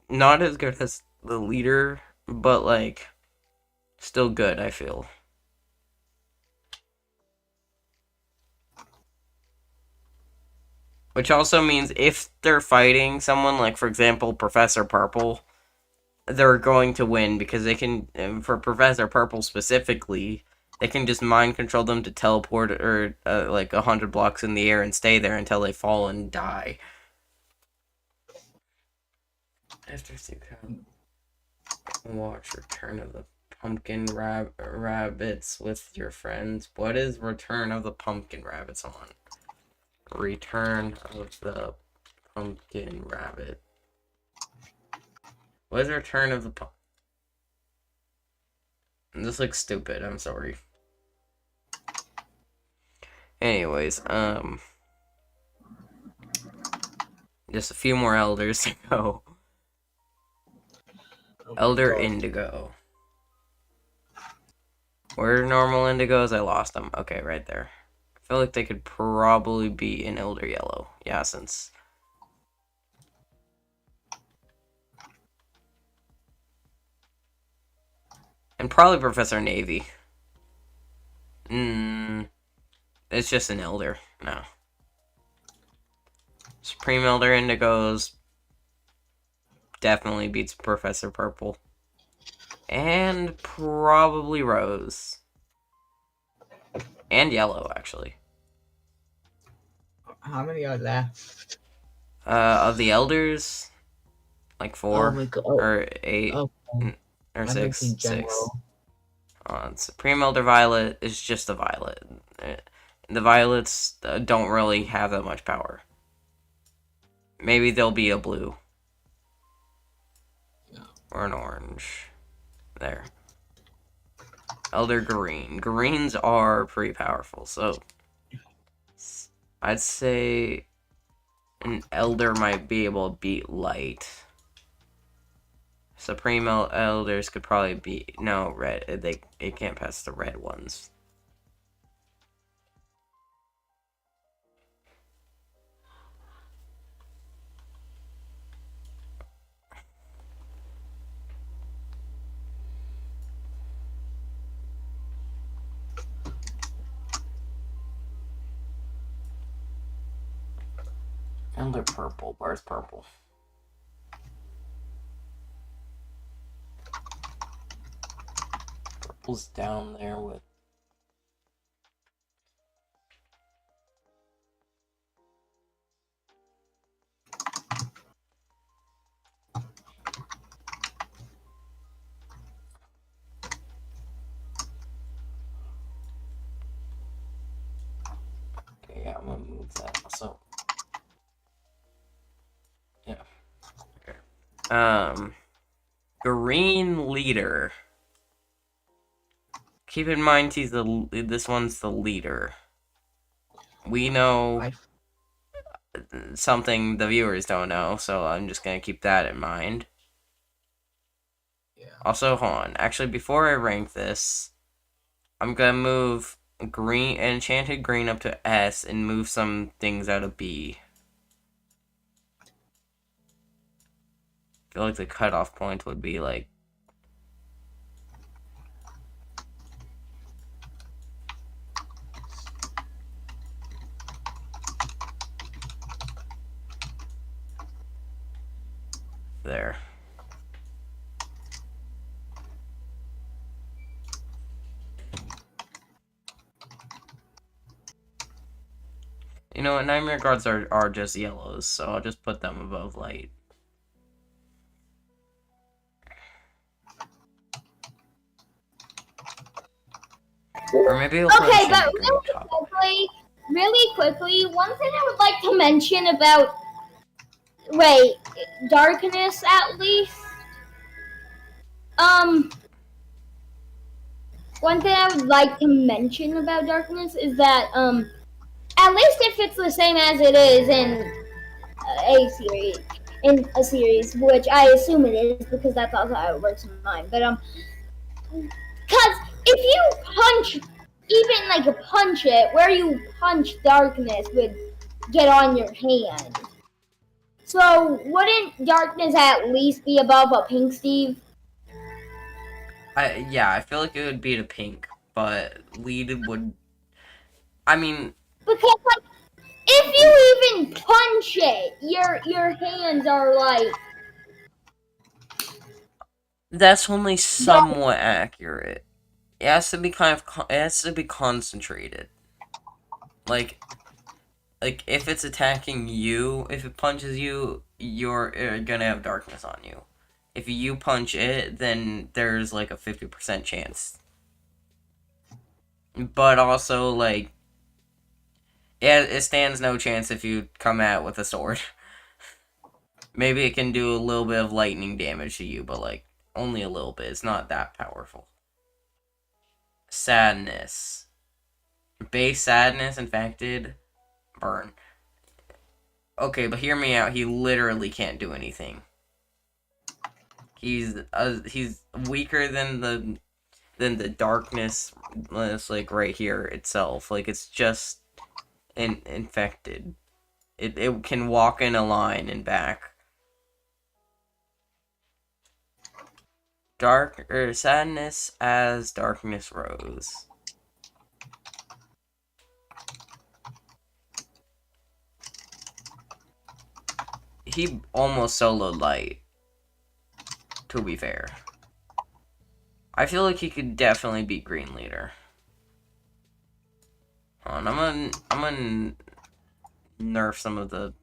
B: not as good as the leader, but like still good, I feel. Which also means if they're fighting someone, like for example Professor Purple, they're going to win because they can, for Professor Purple specifically, they can just mind control them to teleport or like 100 blocks in the air and stay there until they fall and die. After watch Return of the Pumpkin Rabbits with your friends. What is Return of the Pumpkin Rabbits on? Return of the Pumpkin Rabbit. What is Return of the This looks stupid, I'm sorry. Anyways, just a few more elders to go.
A: Oh my
B: Elder
A: God.
B: Indigo. Where are normal indigos? I lost them. Okay, right there. I feel like they could probably be in Elder Yellow. Yeah, since... And probably Professor Navy. It's just an Elder. No. Supreme Elder Indigos definitely beats Professor Purple. And probably Rose. And Yellow, actually.
A: How many are left?
B: Of the Elders, like 4
A: Oh my God.
B: or 8
A: Oh,
B: or
A: I
B: 6.
A: meant in
B: 6.
A: general.
B: Supreme Elder Violet is just a Violet. The Violets don't really have that much power. Maybe they'll be a blue.
A: Yeah.
B: Or an orange. There. Elder Green. Greens are pretty powerful, so... I'd say... an Elder might be able to beat Light. Supreme Elders could probably be... No, red. It can't pass the red ones. Elder purple. Where's purple? Purple's down there with... Okay, yeah, I'm gonna move that. So... Yeah. Okay. Green leader. Keep in mind this one's the leader. We know something the viewers don't know, so I'm just gonna keep that in mind.
A: Yeah.
B: Also, hold on. Actually, before I rank this, I'm gonna move enchanted green up to S and move some things out of B. I feel like the cutoff point would be like... there. You know what, Nightmare Guards are just yellows, so I'll just put them above light. Or maybe I'll put
D: Okay, but
B: enchanted green top.
D: really quickly, one thing I would like to mention about darkness at least. One thing I would like to mention about darkness is that at least if it's the same as it is in a series, which I assume it is because that's also how it works in mine. But because if you punch it, where you punch darkness would get on your hand. So wouldn't darkness at least be above a pink, Steve?
B: Yeah, I feel like it would be the pink, but lead would... I mean...
D: Because if you even punch it, your hands are like...
B: That's only somewhat accurate. It has to be it has to be concentrated. Like if it's attacking you, if it punches you, you're gonna have darkness on you. If you punch it, then there's like a 50% chance. But also, like, it stands no chance if you come at with a sword. Maybe it can do a little bit of lightning damage to you, but like only a little bit. It's not that powerful. Sadness. Base sadness infected. Burn. Okay, but hear me out. He literally can't do anything. He's weaker than the darkness. It's like right here itself. Like it's just infected. It can walk in a line and back. Sadness as darkness rose. He almost soloed light, to be fair. I feel like he could definitely beat Green Leader. Hold on, I'm gonna nerf some of the...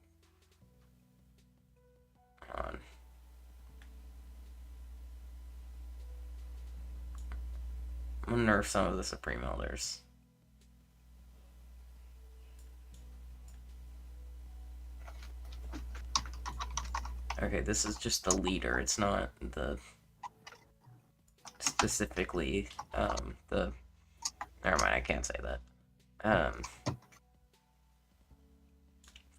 B: Hold on. I'm gonna nerf some of the Supreme Elders. Okay, this is just the leader. It's not the... Specifically, the... Never mind, I can't say that. I feel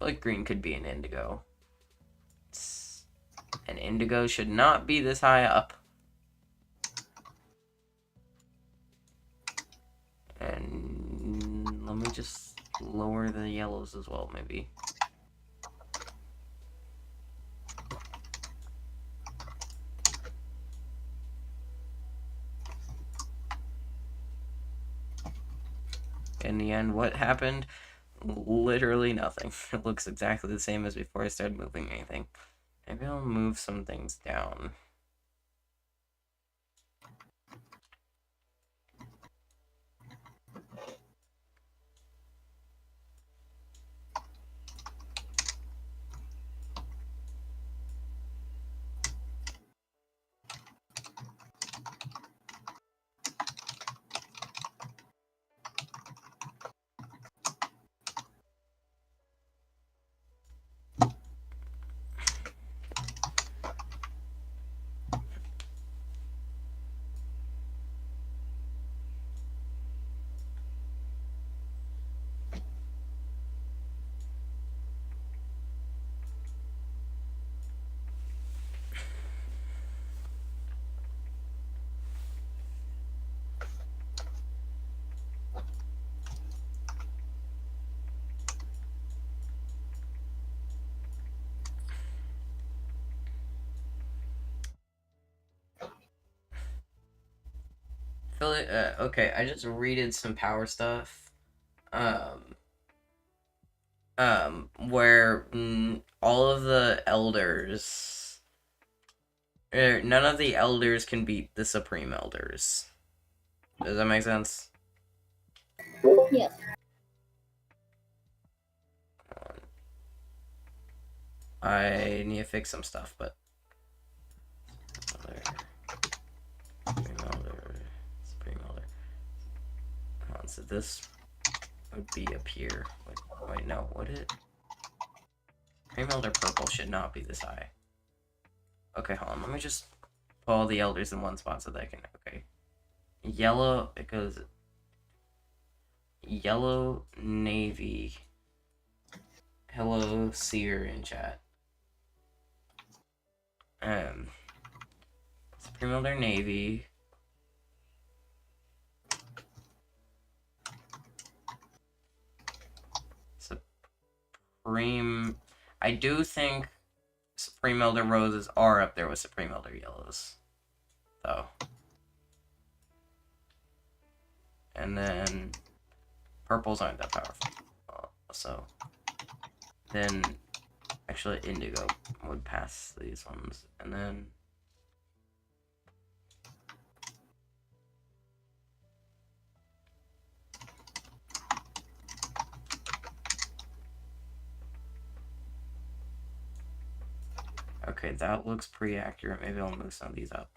B: like green could be an indigo. And indigo should not be this high up. And let me just lower the yellows as well, maybe. In the end, what happened? Literally nothing. It looks exactly the same as before I started moving anything. Maybe I'll move some things down. Okay, I just redid some power stuff. Where all of the elders, none of the elders can beat the supreme elders. Does that make sense?
D: Yes.
B: I need to fix some stuff, but supreme elder. So this would be up here. Wait, no, would it? Supreme elder purple should not be this high. Okay, hold on. Let me just put all the elders in one spot so that I can. Okay, yellow. It goes yellow, navy. Hello, seer in chat. Supreme elder navy. Supreme. I do think Supreme Elder roses are up there with Supreme Elder yellows, though. And then purples aren't that powerful. So then actually indigo would pass these ones, and then okay, that looks pretty accurate. Maybe I'll move some of these up.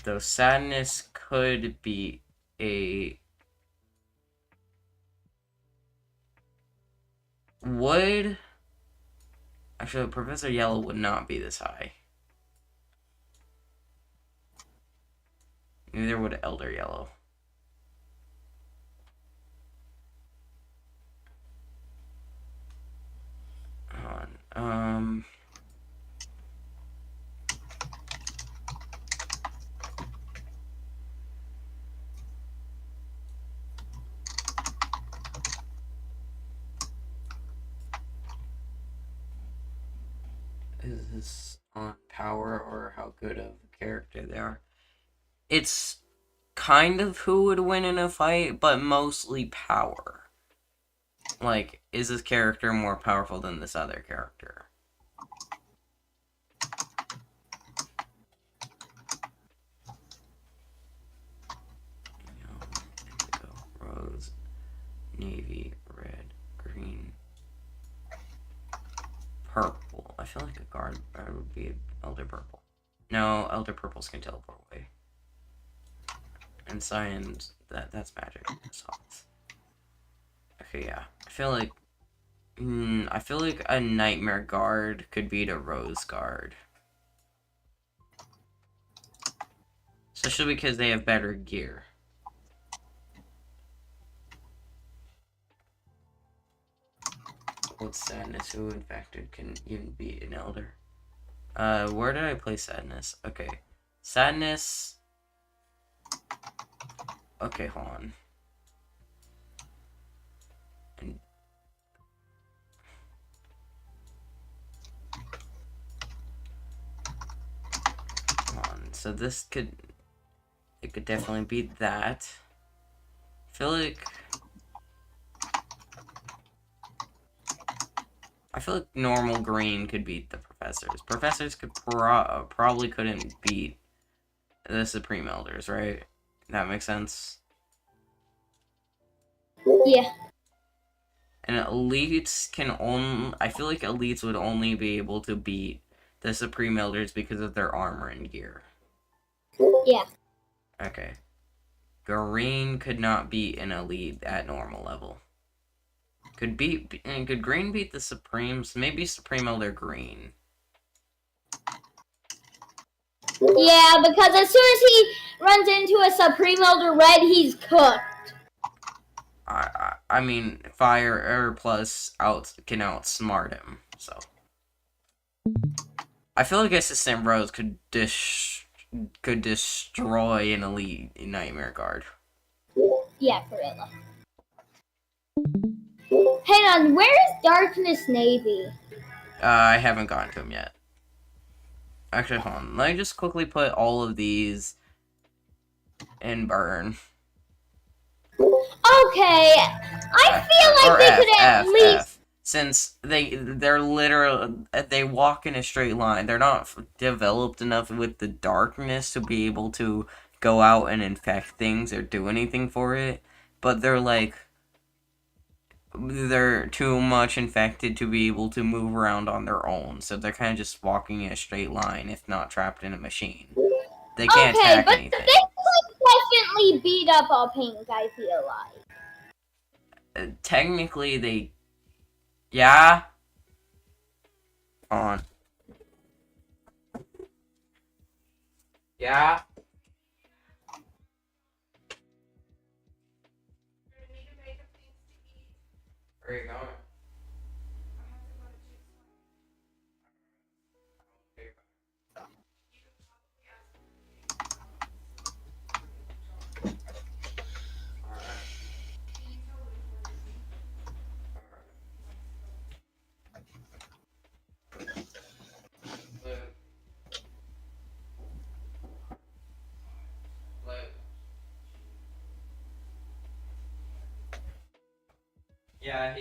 B: Though sadness could be a would actually Professor Yellow would not be this high. Neither would Elder Yellow. Hold on. Is this on power or how good of a character they are? It's kind of who would win in a fight, but mostly power. Like, is this character more powerful than this other character? Yellow, indigo, rose, navy, red, green, purple. I feel like a guard would be Elder Purple. No, Elder Purples can teleport away. And science, that's magic. Okay, yeah. I feel like a Nightmare Guard could beat a Rose Guard. Especially because they have better gear. What's sadness? Who infected can even be an elder? Where did I place sadness? Okay. Sadness. Okay, hold on. And hold on. So this could, it could definitely be that. I feel like normal green could beat the professors. Professors could probably couldn't beat the Supreme Elders, right? That makes sense.
D: Yeah.
B: And elites can only... I feel like elites would only be able to beat the Supreme Elders because of their armor and gear.
D: Yeah.
B: Okay. Green could not beat an elite at normal level. Could Green beat the Supremes? Maybe Supreme Elder Green.
D: Yeah, because as soon as he runs into a Supreme Elder Red, he's cooked.
B: I mean, Fire Plus can outsmart him, so. I feel like Assistant Rose could destroy an elite Nightmare Guard.
D: Yeah, for real. Hang on, where is Darkness Navy?
B: I haven't gotten to him yet. Actually, hold on. Let me just quickly put all of these in burn.
D: Okay, I feel like they could at least...
B: Since they're literally, they walk in a straight line. They're not developed enough with the darkness to be able to go out and infect things or do anything for it. But they're too much infected to be able to move around on their own. So they're kind of just walking in a straight line, if not trapped in a machine. They can't attack anything.
D: But they could definitely beat up a pink, I feel like.
B: Technically, they... Yeah? On. Yeah? Where are you going? Yeah,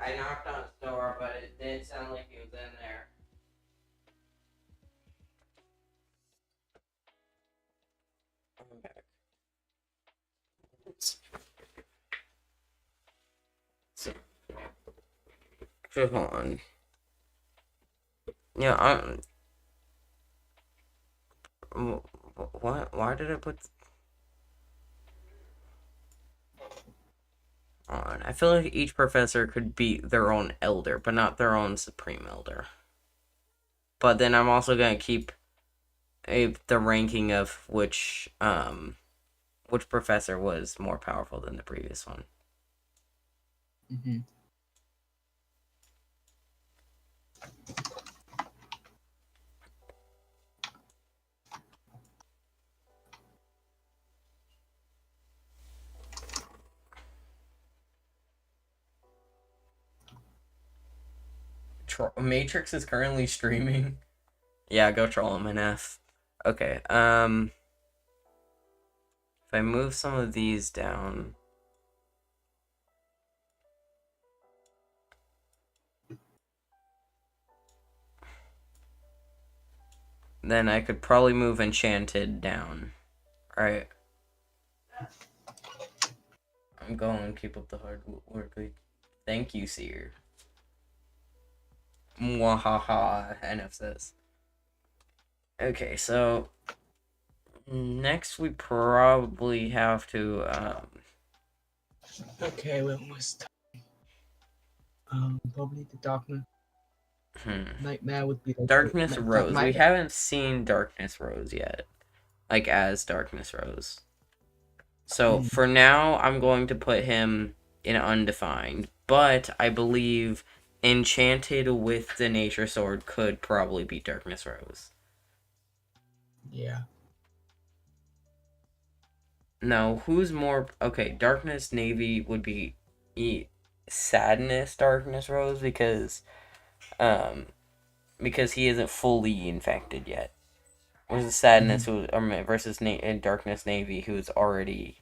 B: I knocked on his door, but it did sound like he was in there. I'm back. So hold on. Yeah, why did I put... on? I feel like each professor could beat their own elder, but not their own Supreme Elder. But then I'm also gonna keep the ranking of which professor was more powerful than the previous one.
A: Mm-hmm.
B: Matrix is currently streaming. Yeah, go troll him in F. Okay, if I move some of these down... then I could probably move Enchanted down. Alright. I'm going to keep up the hard work. Thank you, Seer. Mwahaha, NF says. Okay, so next we probably have to
A: Okay, we almost probably the Darkness Nightmare would be like
B: Darkness Rose. We haven't seen Darkness Rose yet. Like as Darkness Rose. So for now I'm going to put him in undefined, but I believe enchanted with the Nature Sword could probably be Darkness Rose.
A: Yeah.
B: Now, who's more... Okay, Darkness Navy would be Sadness Darkness Rose because he isn't fully infected yet. Versus Sadness versus Darkness Navy who's already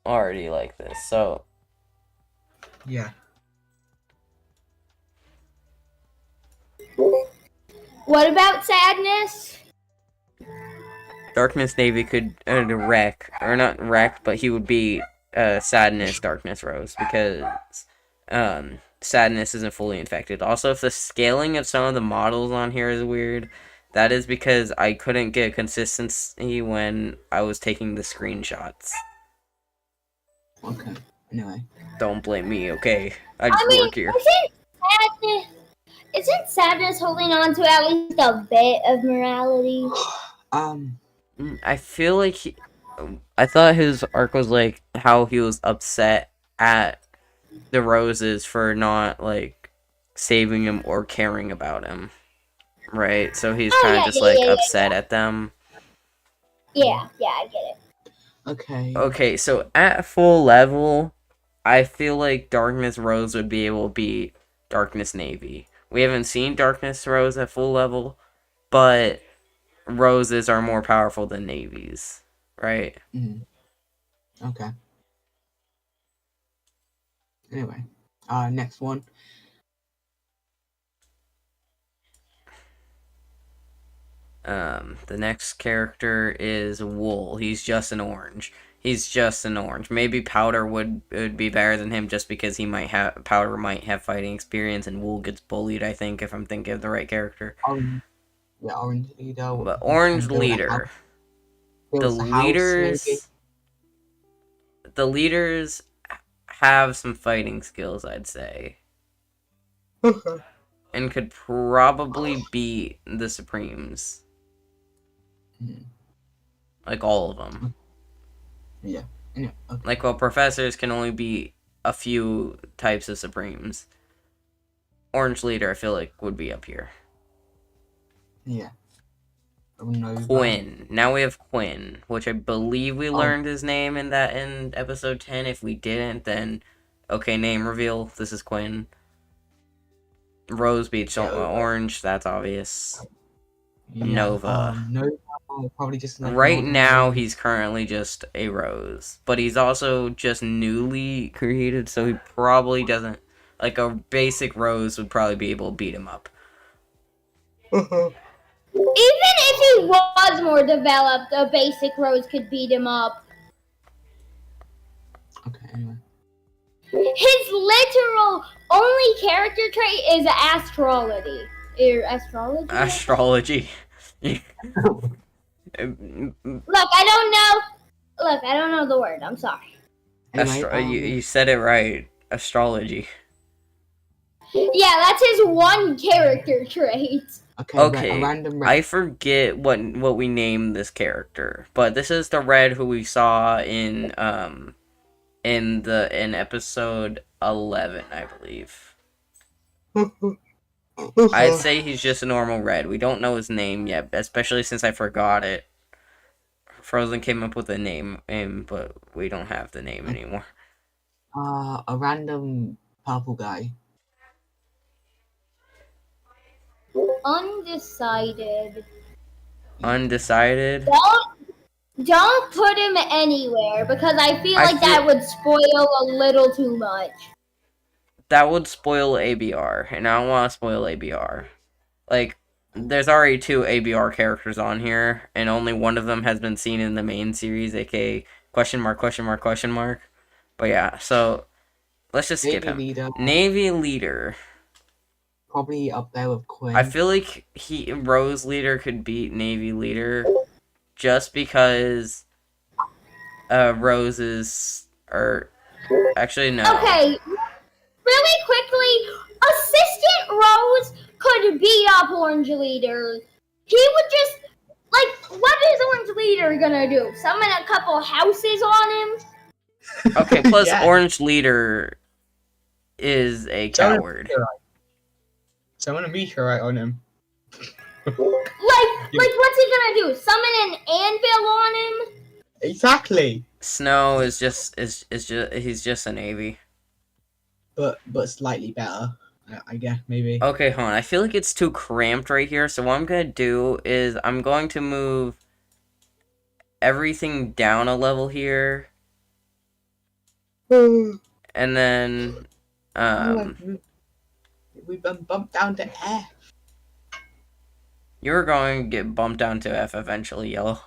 B: like this. So
A: Yeah.
D: What about Sadness?
B: Darkness Navy could wreck, or not wreck, but he would be Sadness Darkness Rose because Sadness isn't fully infected. Also, if the scaling of some of the models on here is weird, that is because I couldn't get consistency when I was taking the screenshots.
A: Okay. Anyway.
B: Don't blame me, okay? I just work here.
D: Isn't Sadness holding on to at least a bit of morality?
B: I feel like I thought his arc was like how he was upset at the Roses for not like saving him or caring about him, right? So he's kind of just upset at them.
D: Yeah, I get it.
B: Okay, so at full level, I feel like Darkness Rose would be able to beat Darkness Navy. We haven't seen Darkness Rose at full level, but Roses are more powerful than navies, right?
A: Okay. Anyway, next one.
B: The next character is Wool. He's just an orange. Maybe Powder would be better than him just because Powder might have fighting experience and Wool gets bullied, I think, if I'm thinking of the right character.
A: Yeah, Orange Leader.
B: But Orange Leader. The leaders have some fighting skills, I'd say. And could probably beat the Supremes. Like all of them.
A: Yeah. Okay.
B: Like, well, professors can only beat a few types of Supremes. Orange Leader, I feel like, would be up here.
A: Yeah.
B: Quinn. Now we have Quinn, which I believe we learned his name in episode 10. If we didn't, then okay, name reveal. This is Quinn. Rose beats Orange. That's obvious.
A: Yeah,
B: Nova.
A: Nova, probably just like
B: right now, he's currently just a Rose, but he's also just newly created, so he probably doesn't like a basic Rose would probably be able to beat him up.
D: Even if he was more developed, a basic Rose could beat him up.
A: Okay, anyway.
D: His literal only character trait is astrology.
B: Astrology.
D: Look, I don't know the word. I'm sorry.
A: Anyway,
B: you said it right. Astrology.
D: Yeah, that's his one character trait.
A: Okay. Random red.
B: I forget what we named this character, but this is the red who we saw in episode 11, I believe. I'd say he's just a normal red. We don't know his name yet, especially since I forgot it. Frozen came up with a name, but we don't have the name anymore.
A: A random purple guy.
D: Undecided.
B: Undecided?
D: Don't put him anywhere because I feel like that would spoil a little too much.
B: That would spoil ABR, and I don't want to spoil ABR. Like, there's already 2 ABR characters on here, and only one of them has been seen in the main series, aka question mark. But yeah, so let's just skip him. Navy Leader.
A: Probably up there with Quinn.
B: I feel like Rose Leader could beat Navy Leader just because Roses are actually no.
D: Okay, really quickly, Assistant Rose could beat up Orange Leader. He would just what is Orange Leader gonna do? Summon a couple houses on him?
B: Okay, plus Orange Leader is a
A: Summon a
B: coward.
A: meteorite. Summon a meteorite on him.
D: Like what's he gonna do? Summon an anvil on him?
A: Exactly.
B: Snow is just he's just a navy.
A: But slightly better. I guess maybe.
B: Okay, hold on. I feel like it's too cramped right here. So what I'm gonna do is I'm going to move everything down a level here, and then
A: We've been bumped down to F.
B: you're going to get bumped down to F eventually, Yellow.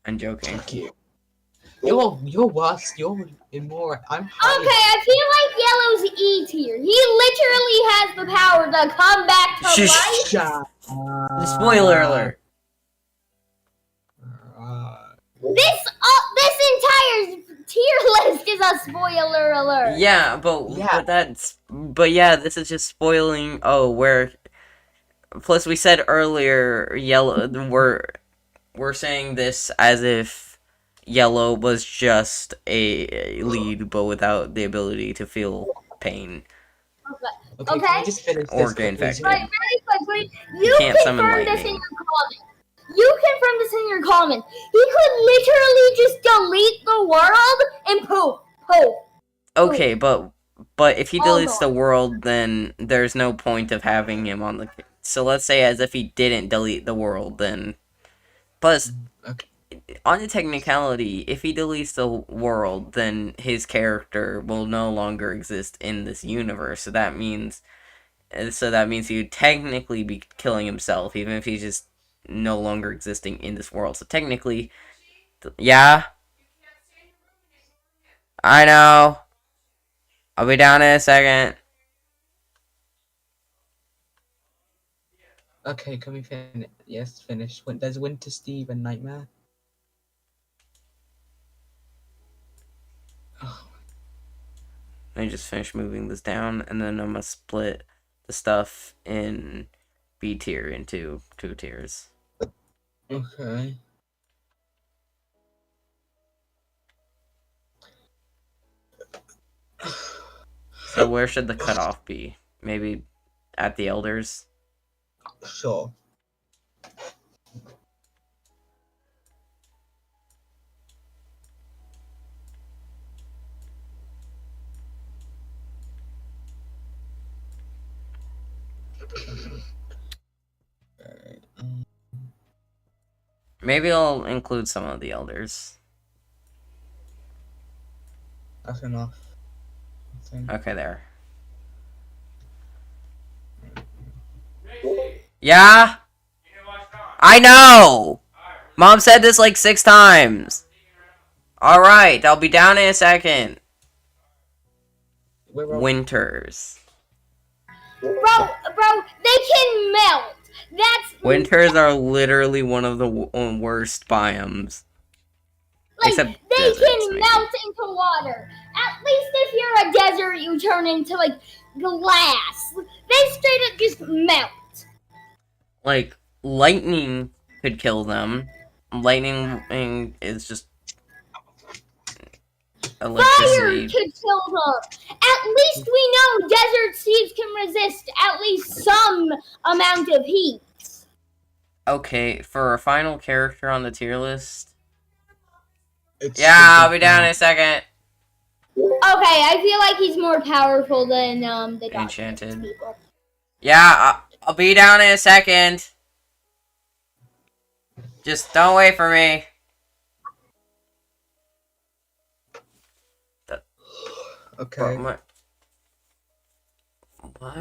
B: I'm joking.
A: Fuck you. You're worse. You're in more. I'm higher.
D: Okay, I feel like Yellow's E tier. He literally has the power to come back to life.
A: Shut
B: Spoiler alert.
D: This entire tier list is a spoiler alert.
B: Yeah, but yeah, this is just spoiling. Oh, where? Plus, we said earlier, Yellow. We're saying this as if Yellow was just a lead, but without the ability to feel pain.
A: Okay.
D: Okay.
A: Can we just finish
B: Or
A: this
B: get
A: quickly?
B: infected.
D: Right, really quickly, you
B: can't summon
D: confirmed this in
B: lightning.
D: your comment. You confirmed this in your comment. He could literally just delete the world and poof.
B: Okay, but if he
D: Hold
B: deletes
D: on.
B: the world, then there's no point of having him on the. So let's say as if he didn't delete the world, then. Plus,
A: Okay.
B: on the technicality, if he deletes the world, then his character will no longer exist in this universe. So that means he would technically be killing himself, even if he's just no longer existing in this world. So technically, yeah. I know. I'll be down in a second.
A: Okay, can we finish? Yes, finish. There's Winter Steve and Nightmare. Oh,
B: Let me just finish moving this down, and then I'm gonna split the stuff in B tier into 2 tiers.
A: okay.
B: So where should the cutoff be? Maybe at the elders?
A: Sure.
B: Maybe I'll include some of the elders.
A: That's enough. I think.
B: Okay, there. Yeah? I know! Mom said this like 6 times. Alright, I'll be down in a second.
A: We're all-
B: Winters.
D: Bro, they can melt.
B: Winters are literally one of the worst biomes.
D: Like,
B: Except
D: they
B: deserts,
D: can
B: maybe.
D: melt into water. At least if you're a desert, you turn into, like, glass. They straight up just melt.
B: Like, lightning could kill them. Lightning is just
D: Fire
B: electricity.
D: could kill them. At least we know desert seeds can resist at least some amount of heat.
B: Okay, for a final character on the tier list.
A: It's
B: Yeah, I'll be down in a second.
D: Okay, I feel like he's more powerful than the
B: Enchanted.
D: people.
B: Yeah, I'll be down in a second. Just don't wait for me.
A: Okay.
B: Why?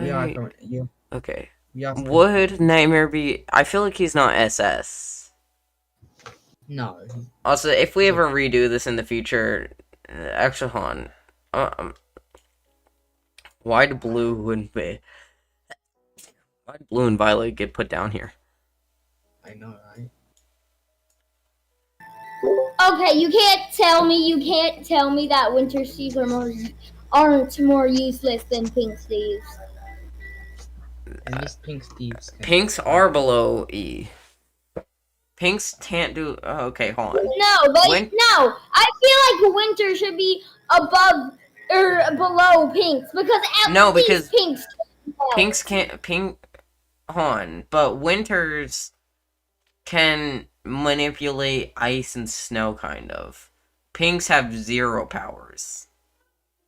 A: We are going. You.
B: Okay.
A: We are.
B: Would Nightmare be... I feel like he's not SS.
A: No.
B: Also, if we ever redo this in the future... Actually, hold on. Why'd Blue and... Why'd Blue and Violet get put down here?
A: I know, right?
D: Okay, you can't tell me that winter seeds aren't more useless than pink seeds.
A: At least Pink Steve's.
B: Pinks are below E. Pinks can't do... Oh, okay, hold on.
D: No, I feel like winter should be above or below Pink's because at
B: No,
D: least
B: because
D: Pink's
B: Pink's can't but Winters can manipulate ice and snow, kind of. Pinks have 0 powers.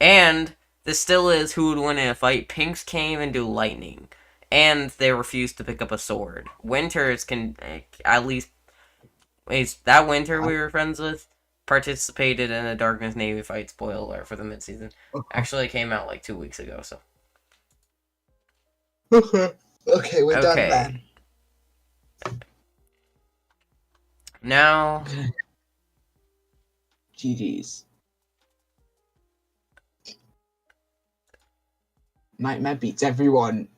B: And the still is who would win in a fight. Pinks can't even do lightning. And they refuse to pick up a sword. Winters can, at least, that Winter we were friends with participated in a Darkness Navy fight, spoiler alert, for the mid-season. Actually, it came out like 2 weeks ago, so.
A: Okay, we're done then.
B: Now,
A: GG's. Nightmare beats everyone.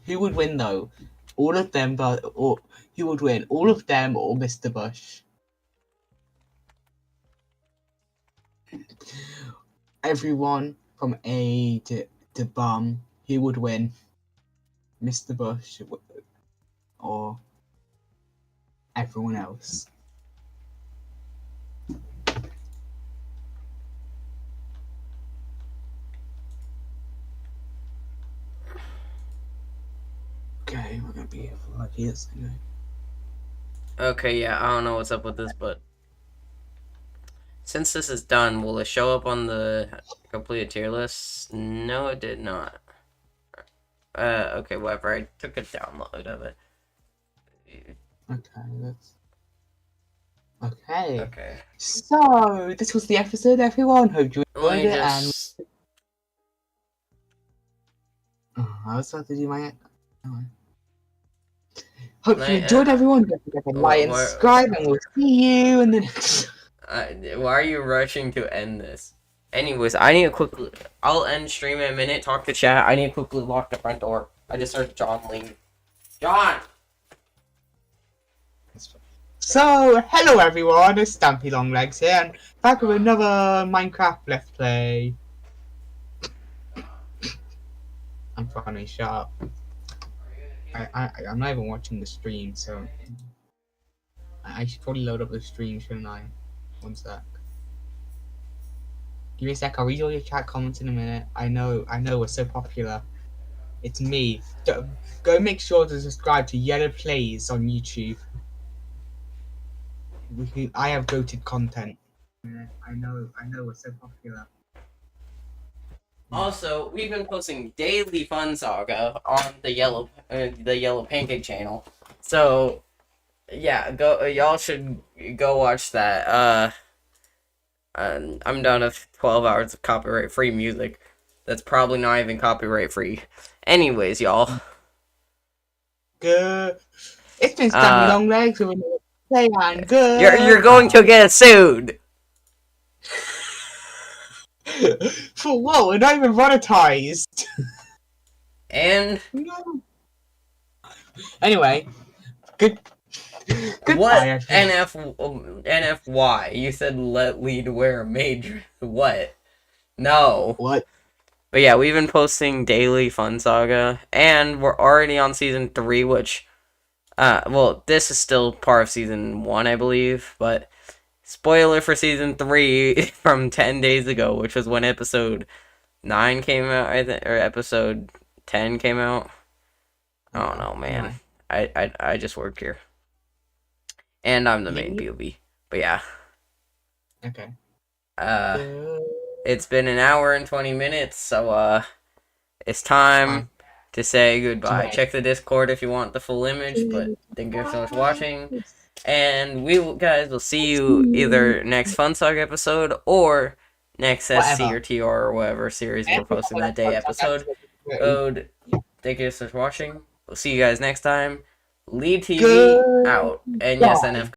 A: Who would win though? All of them, or who would win? All of them or Mr. Bush? Everyone from A to Bum. Who would win? Mr. Bush or everyone else? Okay, we're gonna be here for 5 years anyway.
B: okay, yeah, I don't know what's up with this, but since this is done, will it show up on the completed tier list? No, it did not. Okay, whatever. I took a download of it.
A: Okay, that's okay.
B: Okay.
A: So this was the episode, everyone. Hope you
B: Let
A: enjoyed
B: me
A: it.
B: just...
A: And I was about to do my. Hope you enjoyed, everyone. Don't forget to like and subscribe, and we'll see you in the next.
B: Why are you rushing to end this? Anyways, I need to quickly... I'll end stream in a minute, talk to chat. I need to quickly lock the front door. I just heard John leave. John!
A: So, hello everyone, it's Stampy Longlegs here, and back with another Minecraft Let's Play. I'm funny, shut up. I'm not even watching the stream, so... I should probably load up the stream, shouldn't I? One sec. Give me a sec, I'll read all your chat comments in a minute. I know, we're so popular. It's me. Go make sure to subscribe to Yellow Plays on YouTube. I have goated content. I know, we're so popular.
B: Also, we've been posting daily Fun Saga on the Yellow Pancake channel. So, yeah, y'all should go watch that. I'm done with 12 hours of copyright-free music. That's probably not even copyright-free. Anyways, y'all.
A: Good. It's been Stampy Longlegs with another play and good.
B: You're going to get sued.
A: For what? We're not even monetized.
B: And
A: No. Anyway, goodbye.
B: What NFY? You said let lead wear major. What? No.
A: What?
B: But yeah, we've been posting daily Fun Saga, and we're already on season 3, which, well, this is still part of season 1, I believe, but spoiler for season 3 from 10 days ago, which was when episode 9 came out, I think, or episode 10 came out. I don't know, man. I just work here. And I'm the main POV. But yeah.
A: Okay.
B: It's been an hour and 20 minutes, so it's time to say goodbye. Check the Discord if you want the full image, but thank you so much for watching. And guys will see you either next Fun Saga episode or next SC or TR or whatever series we're posting that day episode. Thank you so much for watching. We'll see you guys next time. Lead TV out. And yes, NF